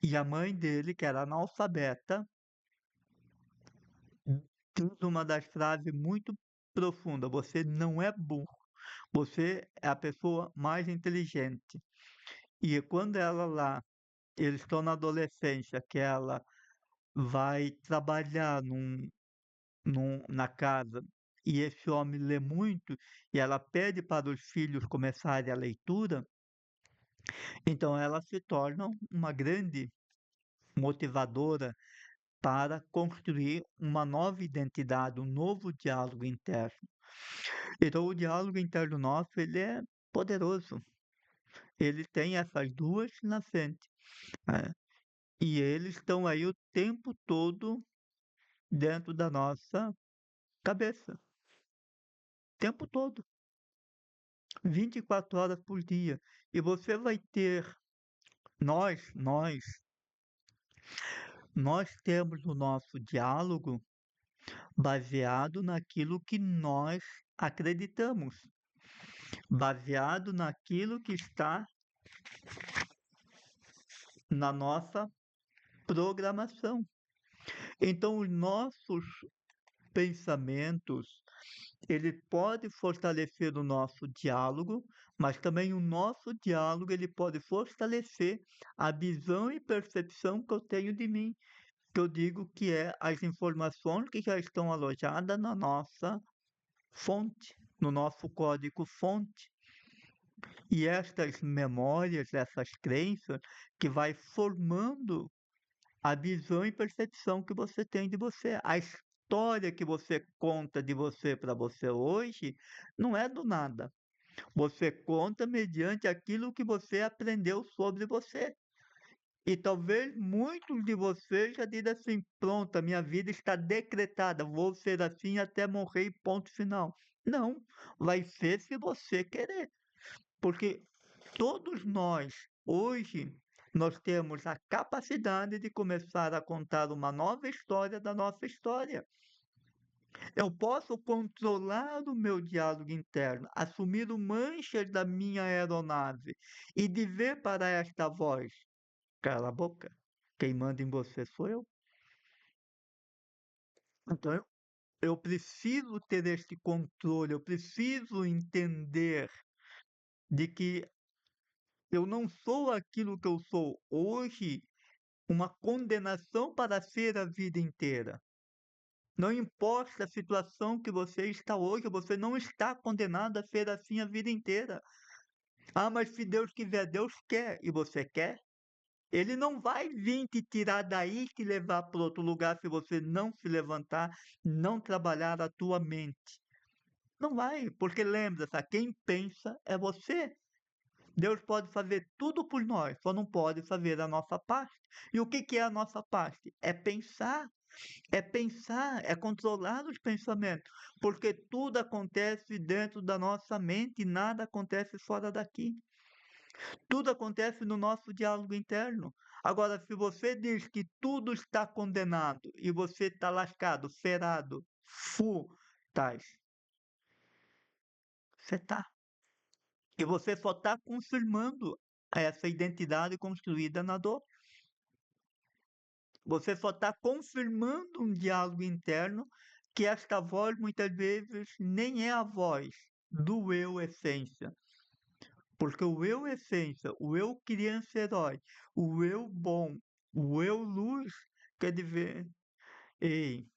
E a mãe dele, que era analfabeta, diz uma das frases muito profundas: você não é burro, você é a pessoa mais inteligente. E quando ela lá, eles estão na adolescência, que ela vai trabalhar na casa e esse homem lê muito e ela pede para os filhos começarem a leitura, então ela se torna uma grande motivadora para construir uma nova identidade, um novo diálogo interno. Então o diálogo interno nosso, ele é poderoso. Ele tem essas duas na frente, né? E eles estão aí o tempo todo dentro da nossa cabeça, o tempo todo, 24 horas por dia. E você vai ter, nós, nós, nós temos o nosso diálogo baseado naquilo que nós acreditamos, baseado naquilo que está na nossa programação. Então, os nossos pensamentos, ele pode fortalecer o nosso diálogo, mas também o nosso diálogo ele pode fortalecer a visão e percepção que eu tenho de mim, que eu digo que é as informações que já estão alojadas na nossa fonte, no nosso código fonte. E estas memórias, essas crenças, que vai formando a visão e percepção que você tem de você. A história que você conta de você para você hoje não é do nada. Você conta mediante aquilo que você aprendeu sobre você. E talvez muitos de vocês já digam assim: pronto, a minha vida está decretada, vou ser assim até morrer, e ponto final. Não, vai ser se você querer. Porque todos nós, hoje, nós temos a capacidade de começar a contar uma nova história da nossa história. Eu posso controlar o meu diálogo interno, assumir o manche da minha aeronave e dizer para esta voz: cala a boca, quem manda em você sou eu. Então eu preciso ter este controle, eu preciso entender de que eu não sou aquilo que eu sou hoje, uma condenação para ser a vida inteira. Não importa a situação que você está hoje, você não está condenado a ser assim a vida inteira. Ah, mas se Deus quiser, Deus quer, e você quer? Ele não vai vir te tirar daí e te levar para outro lugar se você não se levantar, não trabalhar a tua mente. Não vai, porque lembra-se, quem pensa é você. Deus pode fazer tudo por nós, só não pode fazer a nossa parte. E o que que é a nossa parte? É pensar, é controlar os pensamentos, porque tudo acontece dentro da nossa mente e nada acontece fora daqui. Tudo acontece no nosso diálogo interno. Agora, se você diz que tudo está condenado e você está lascado, ferrado, tais, você está. E você só está confirmando essa identidade construída na dor. Você só está confirmando um diálogo interno que esta voz muitas vezes nem é a voz do eu essência. Porque o eu essência, o eu criança herói, o eu bom, o eu luz, quer dizer, ei,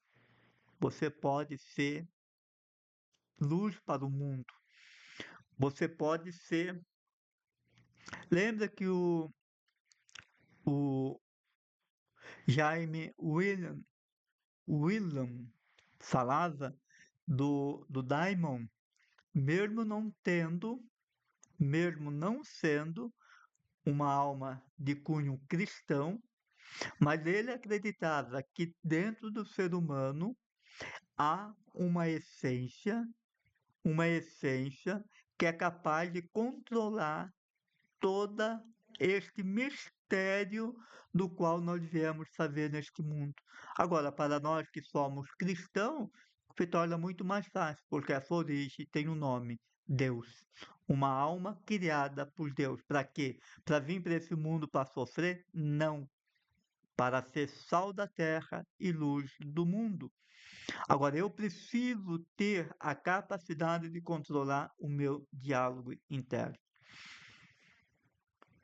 você pode ser luz para o mundo. Você pode ser. Lembra que o Jaime William falava do Daimon, mesmo não tendo, mesmo não sendo uma alma de cunho cristão, mas ele acreditava que dentro do ser humano há uma essência que é capaz de controlar toda este mistério do qual nós viemos saber neste mundo. Agora, para nós que somos cristãos, se torna muito mais fácil, porque a sua origem tem um nome, Deus. Uma alma criada por Deus. Para quê? Para vir para esse mundo para sofrer? Não. Para ser sal da terra e luz do mundo. Agora, eu preciso ter a capacidade de controlar o meu diálogo interno.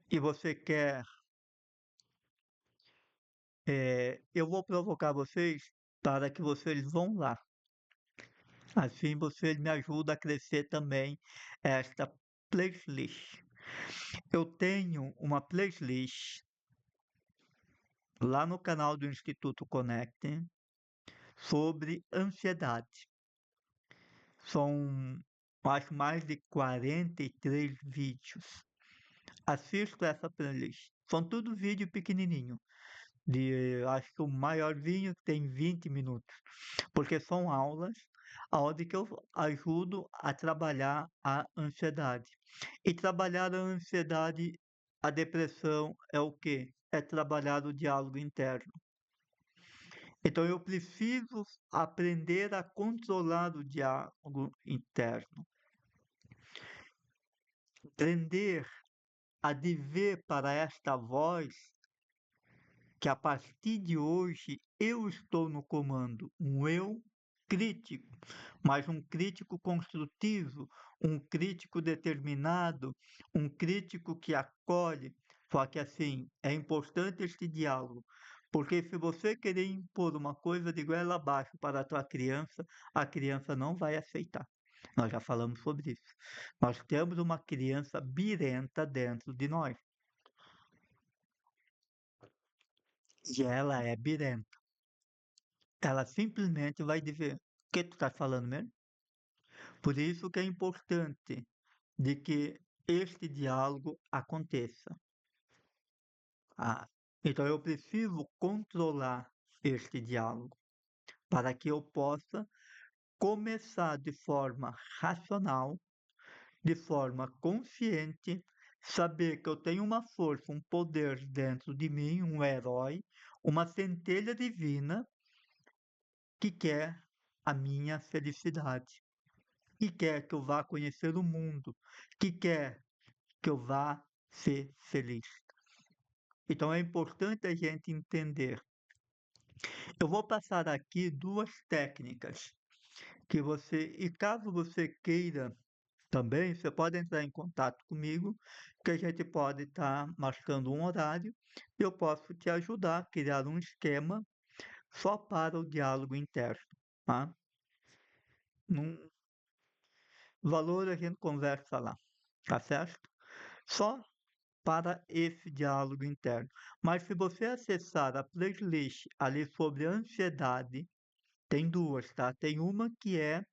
E você quer eu vou provocar vocês para que vocês vão lá. Assim vocês me ajudam a crescer também esta playlist. Eu tenho uma playlist lá no canal do Instituto Connect sobre ansiedade. São, acho, mais de 43 vídeos. Assista essa playlist. São tudo vídeo pequenininho. Acho que o maiorzinho tem 20 minutos, porque são aulas onde que eu ajudo a trabalhar a ansiedade. E trabalhar a ansiedade, a depressão é o quê? É trabalhar o diálogo interno. Então eu preciso aprender a controlar o diálogo interno, aprender a dizer para esta voz que a partir de hoje eu estou no comando, um eu crítico, mas um crítico construtivo, um crítico determinado, um crítico que acolhe. Só que assim, é importante este diálogo, porque se você querer impor uma coisa de goela abaixo para a tua criança, a criança não vai aceitar. Nós já falamos sobre isso. Nós temos uma criança birenta dentro de nós, e ela é birenta. Ela simplesmente vai dizer: "O que tu estás falando mesmo?". Por isso que é importante de que este diálogo aconteça. Ah, então eu preciso controlar este diálogo para que eu possa começar de forma racional, de forma consciente, saber que eu tenho uma força, um poder dentro de mim, um herói, uma centelha divina que quer a minha felicidade, que quer que eu vá conhecer o mundo, que quer que eu vá ser feliz. Então é importante a gente entender. Eu vou passar aqui duas técnicas que você, e caso você queira também, você pode entrar em contato comigo, que a gente pode estar marcando um horário e eu posso te ajudar a criar um esquema só para o diálogo interno, tá? Num valor a gente conversa lá, tá certo? Só para esse diálogo interno. Mas se você acessar a playlist ali sobre ansiedade, tem duas, tá? Tem uma que é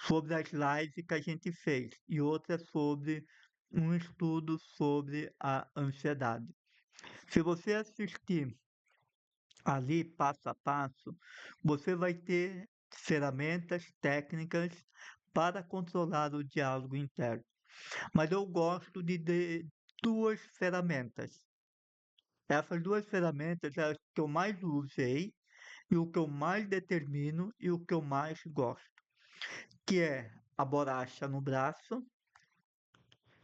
sobre as lives que a gente fez e outra sobre um estudo sobre a ansiedade. Se você assistir ali passo a passo, você vai ter ferramentas técnicas para controlar o diálogo interno. Mas eu gosto de duas ferramentas. Essas duas ferramentas é as que eu mais usei e o que eu mais determino e o que eu mais gosto, que é a borracha no braço,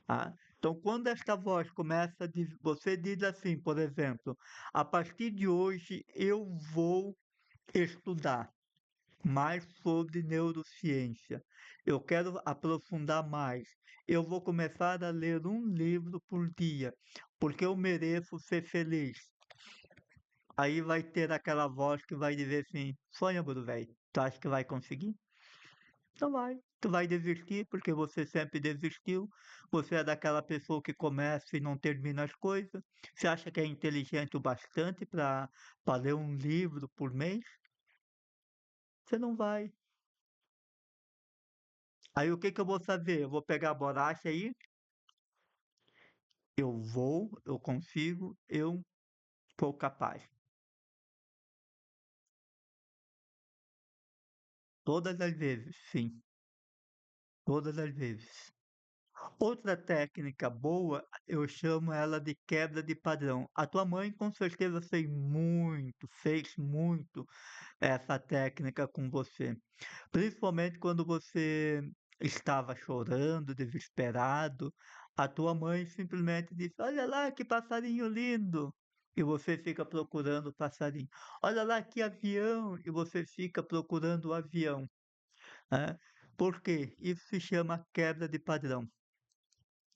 tá? Então, quando esta voz começa a dizer, você diz assim, por exemplo, a partir de hoje eu vou estudar mais sobre neurociência. Eu quero aprofundar mais. Eu vou começar a ler um livro por dia, porque eu mereço ser feliz. Aí vai ter aquela voz que vai dizer assim: sonha, Bruno, velho. Tu acha que vai conseguir? Não vai. Tu vai desistir porque você sempre desistiu. Você é daquela pessoa que começa e não termina as coisas. Você acha que é inteligente o bastante para ler um livro por mês? Você não vai. Aí o que que eu vou fazer? Eu vou pegar a borracha aí, eu vou, eu consigo, eu sou capaz. Todas as vezes, sim, todas as vezes. Outra técnica boa, eu chamo ela de quebra de padrão. A tua mãe com certeza fez muito essa técnica com você. Principalmente quando você estava chorando, desesperado, a tua mãe simplesmente disse: "Olha lá que passarinho lindo!" E você fica procurando o passarinho. "Olha lá que avião!" E você fica procurando o avião, né? Por quê? Isso se chama quebra de padrão.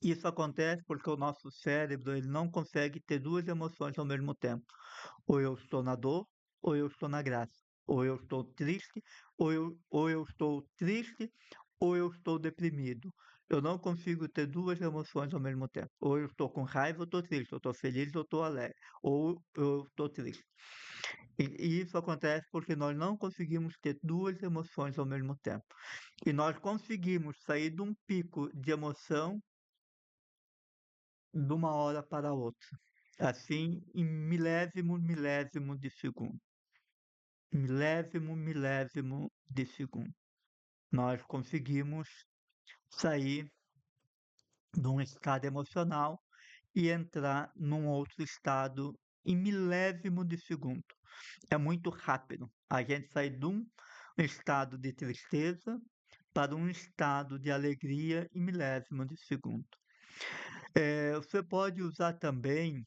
Isso acontece porque o nosso cérebro ele não consegue ter duas emoções ao mesmo tempo. Ou eu estou na dor, ou eu estou na graça. Ou eu estou triste, ou eu estou triste, ou eu estou deprimido. Eu não consigo ter duas emoções ao mesmo tempo. Ou eu estou com raiva, ou estou triste. Ou estou feliz, ou estou alegre. Ou eu estou triste. E isso acontece porque nós não conseguimos ter duas emoções ao mesmo tempo. E nós conseguimos sair de um pico de emoção de uma hora para outra. assim, em milésimo de segundo. Milésimo de segundo. Nós conseguimos sair de um estado emocional e entrar num outro estado em milésimo de segundo. É muito rápido. A gente sai de um estado de tristeza para um estado de alegria em milésimo de segundo. Você pode usar também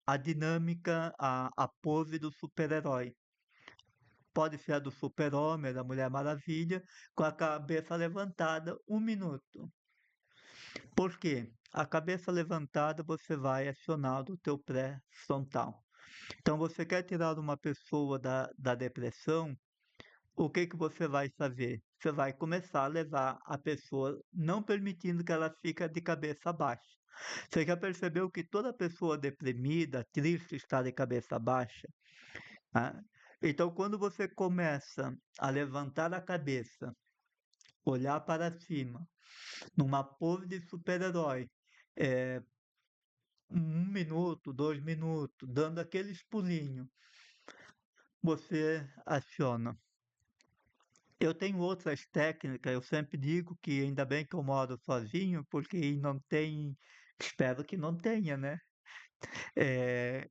a dinâmica, a pose do super-herói. Pode ser a do super-homem, da Mulher Maravilha, com a cabeça levantada 1 minuto. Por quê? A cabeça levantada você vai acionar o teu pré-frontal. Então, você quer tirar uma pessoa da depressão, o que que você vai fazer? Você vai começar a levar a pessoa, não permitindo que ela fique de cabeça baixa. Você já percebeu que toda pessoa deprimida, triste, está de cabeça baixa? Né? Então, quando você começa a levantar a cabeça, olhar para cima, numa pose de super-herói, é, 1 minuto, 2 minutos, dando aqueles pulinhos, você aciona. Eu tenho outras técnicas, eu sempre digo que ainda bem que eu moro sozinho, porque aí não tem, espero que não tenha, né? eh,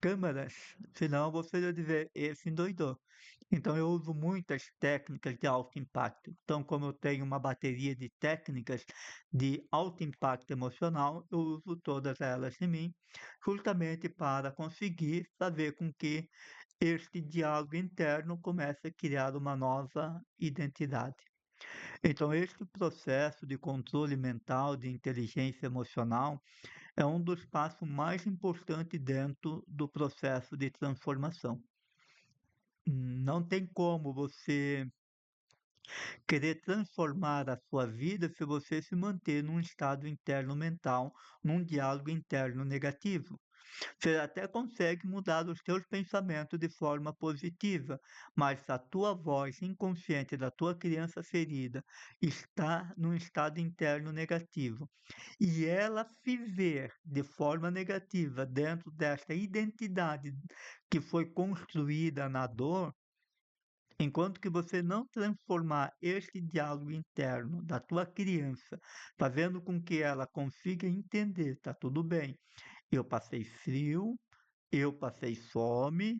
Câmeras, senão você vai dizer, esse endoidou. Então eu uso muitas técnicas de alto impacto. Então, como eu tenho uma bateria de técnicas de alto impacto emocional, eu uso todas elas em mim, justamente para conseguir fazer com que este diálogo interno comece a criar uma nova identidade. Então, este processo de controle mental, de inteligência emocional, é um dos passos mais importantes dentro do processo de transformação. Não tem como você querer transformar a sua vida se você se manter num estado interno mental, num diálogo interno negativo. Você até consegue mudar os teus pensamentos de forma positiva, mas se a tua voz inconsciente da tua criança ferida está num estado interno negativo e ela se ver de forma negativa dentro desta identidade que foi construída na dor, enquanto que você não transformar este diálogo interno da tua criança, fazendo com que ela consiga entender, tá tudo bem, eu passei frio, eu passei fome,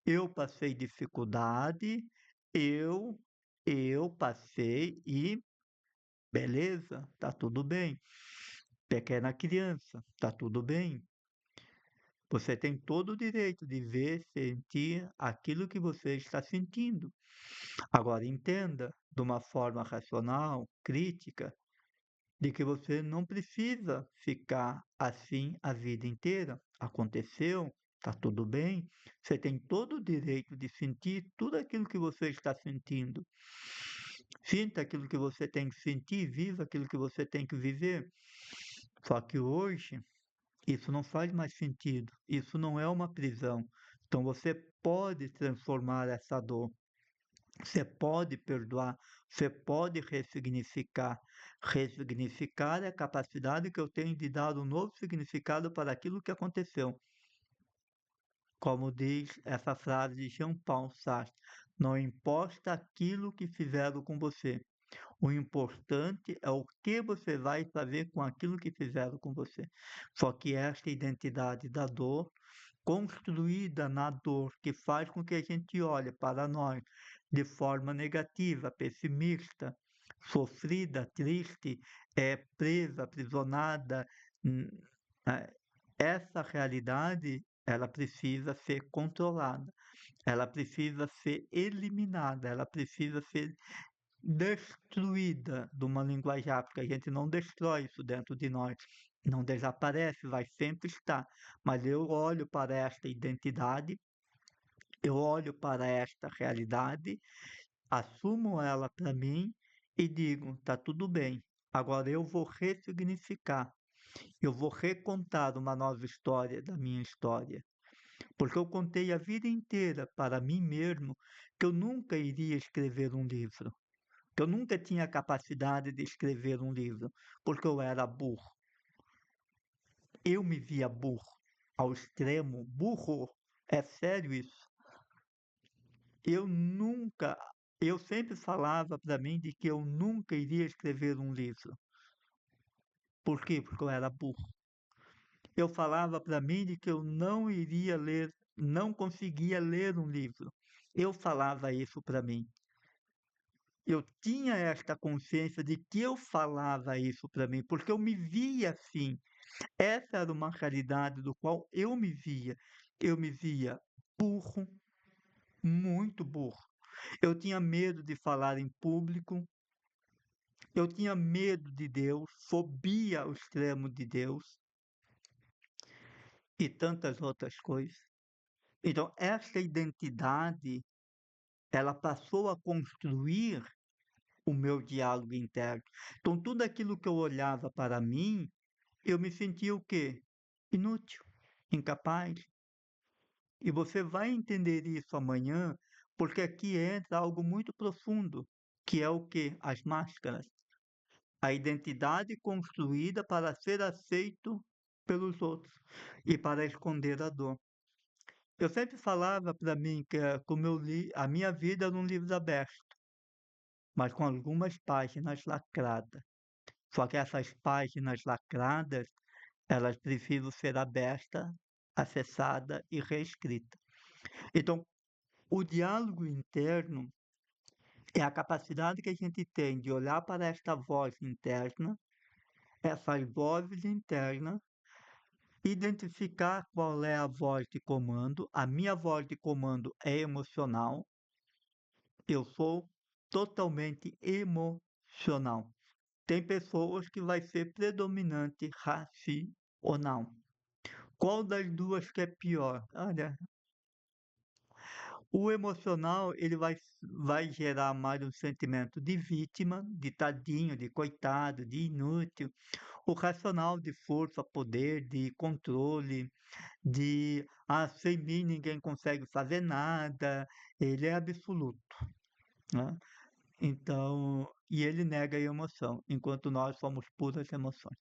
eu passei dificuldade, eu, eu passei e beleza, tá tudo bem. Pequena criança, tá tudo bem. Você tem todo o direito de ver, sentir aquilo que você está sentindo. Agora, entenda de uma forma racional, crítica, de que você não precisa ficar assim a vida inteira. Aconteceu, está tudo bem. Você tem todo o direito de sentir tudo aquilo que você está sentindo. Sinta aquilo que você tem que sentir, viva aquilo que você tem que viver. Só que hoje, isso não faz mais sentido. Isso não é uma prisão. Então você pode transformar essa dor. Você pode perdoar, você pode ressignificar. Ressignificar é a capacidade que eu tenho de dar um novo significado para aquilo que aconteceu. Como diz essa frase de Jean-Paul Sartre, não importa aquilo que fizeram com você, o importante é o que você vai fazer com aquilo que fizeram com você. Só que esta identidade da dor construída na dor, que faz com que a gente olhe para nós de forma negativa, pessimista, sofrida, triste, presa, aprisionada. hum, eh, Essa realidade, ela precisa ser controlada, ela precisa ser eliminada, ela precisa ser destruída de uma linguajar, porque a gente não destrói isso dentro de nós, não desaparece, vai sempre estar. Mas eu olho para esta identidade, eu olho para esta realidade, assumo ela para mim e digo: tá tudo bem. Agora eu vou ressignificar, eu vou recontar uma nova história da minha história, porque eu contei a vida inteira para mim mesmo que eu nunca iria escrever um livro, que eu nunca tinha capacidade de escrever um livro, porque eu era burro. Eu me via burro. ao extremo burro, é sério isso. Eu nunca, eu sempre falava para mim de que eu nunca iria escrever um livro. Por quê? Porque eu era burro. Eu falava para mim de que eu não iria ler, não conseguia ler um livro. Eu falava isso para mim. Eu tinha esta consciência de que eu falava isso para mim, porque eu me via assim. Essa era uma realidade do qual eu me via. Eu me via burro, muito burro. Eu tinha medo de falar em público, eu tinha medo de Deus, fobia ao extremo de Deus e tantas outras coisas. Então, essa identidade, ela passou a construir o meu diálogo interno. Então, tudo aquilo que eu olhava para mim, eu me sentia o quê? Inútil, incapaz. E você vai entender isso amanhã, porque aqui entra algo muito profundo, que é o quê? As máscaras. A identidade construída para ser aceito pelos outros e para esconder a dor. Eu sempre falava para mim que como a minha vida era um livro aberto, mas com algumas páginas lacradas. Só que essas páginas lacradas, elas precisam ser abertas, acessadas e reescritas. Então, o diálogo interno é a capacidade que a gente tem de olhar para esta voz interna, essas vozes internas, identificar qual é a voz de comando. A minha voz de comando é emocional. Eu sou totalmente emocional. Tem pessoas que vai ser predominante racional. Qual das duas que é pior? Olha, o emocional ele vai gerar mais um sentimento de vítima, de tadinho, de coitado, de inútil. O racional de força, poder, de controle, de sem mim ninguém consegue fazer nada, ele é absoluto, né? Então, e ele nega a emoção, enquanto nós somos puras emoções.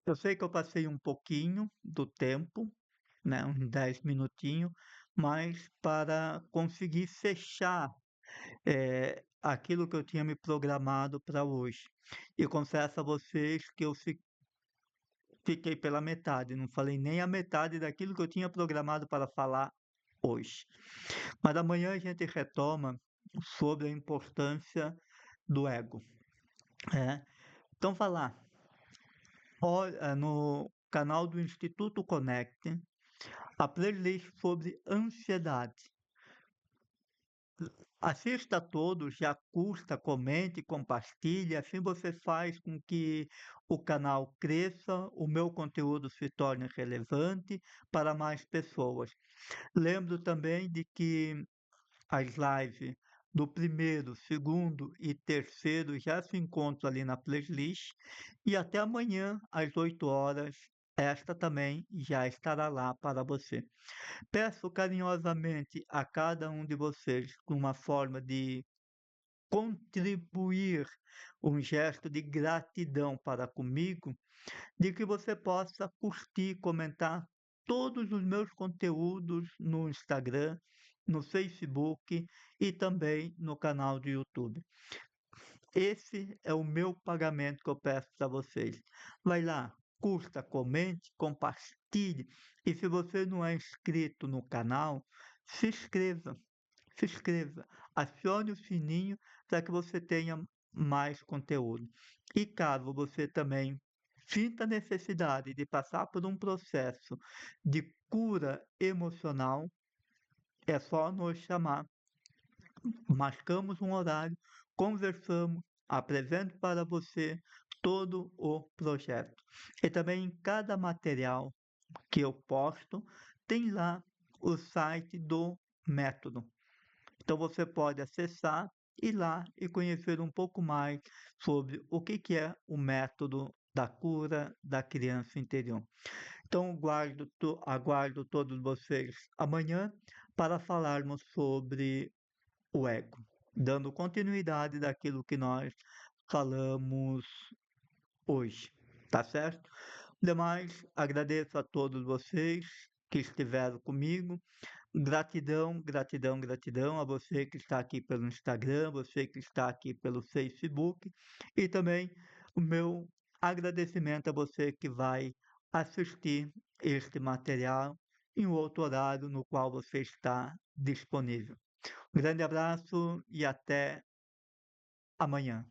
Eu sei que eu passei um pouquinho do tempo, né, uns 10 minutinhos, mas para conseguir fechar aquilo que eu tinha me programado para hoje. E confesso a vocês que eu fiquei pela metade, não falei nem a metade daquilo que eu tinha programado para falar hoje. Mas amanhã a gente retoma sobre a importância do ego. É. Então, falar. Olha, no canal do Instituto Connect, a playlist sobre ansiedade. Assista a todos, já curta, comente, compartilhe, assim você faz com que o canal cresça, o meu conteúdo se torne relevante para mais pessoas. Lembro também de que as lives do primeiro, segundo e terceiro já se encontram ali na playlist e até amanhã às 8 horas esta também já estará lá para você. Peço carinhosamente a cada um de vocês com uma forma de contribuir, um gesto de gratidão para comigo, de que você possa curtir, comentar todos os meus conteúdos no Instagram, no Facebook e também no canal do YouTube. Esse é o meu pagamento que eu peço para vocês. Vai lá, curta, comente, compartilhe. E se você não é inscrito no canal, se inscreva. Se inscreva, acione o sininho para que você tenha mais conteúdo. E caso você também sinta a necessidade de passar por um processo de cura emocional, é só nos chamar. Marcamos um horário, conversamos, apresento para você todo o projeto. E também em cada material que eu posto, tem lá o site do método. Então você pode acessar, ir lá e conhecer um pouco mais sobre o que é o método da cura da criança interior. Então aguardo todos vocês amanhã para falarmos sobre o ego, dando continuidade daquilo que nós falamos hoje, tá certo? Demais, agradeço a todos vocês que estiveram comigo. Gratidão, gratidão, gratidão a você que está aqui pelo Instagram, você que está aqui pelo Facebook e também o meu agradecimento a você que vai assistir este material em outro horário no qual você está disponível. Um grande abraço e até amanhã.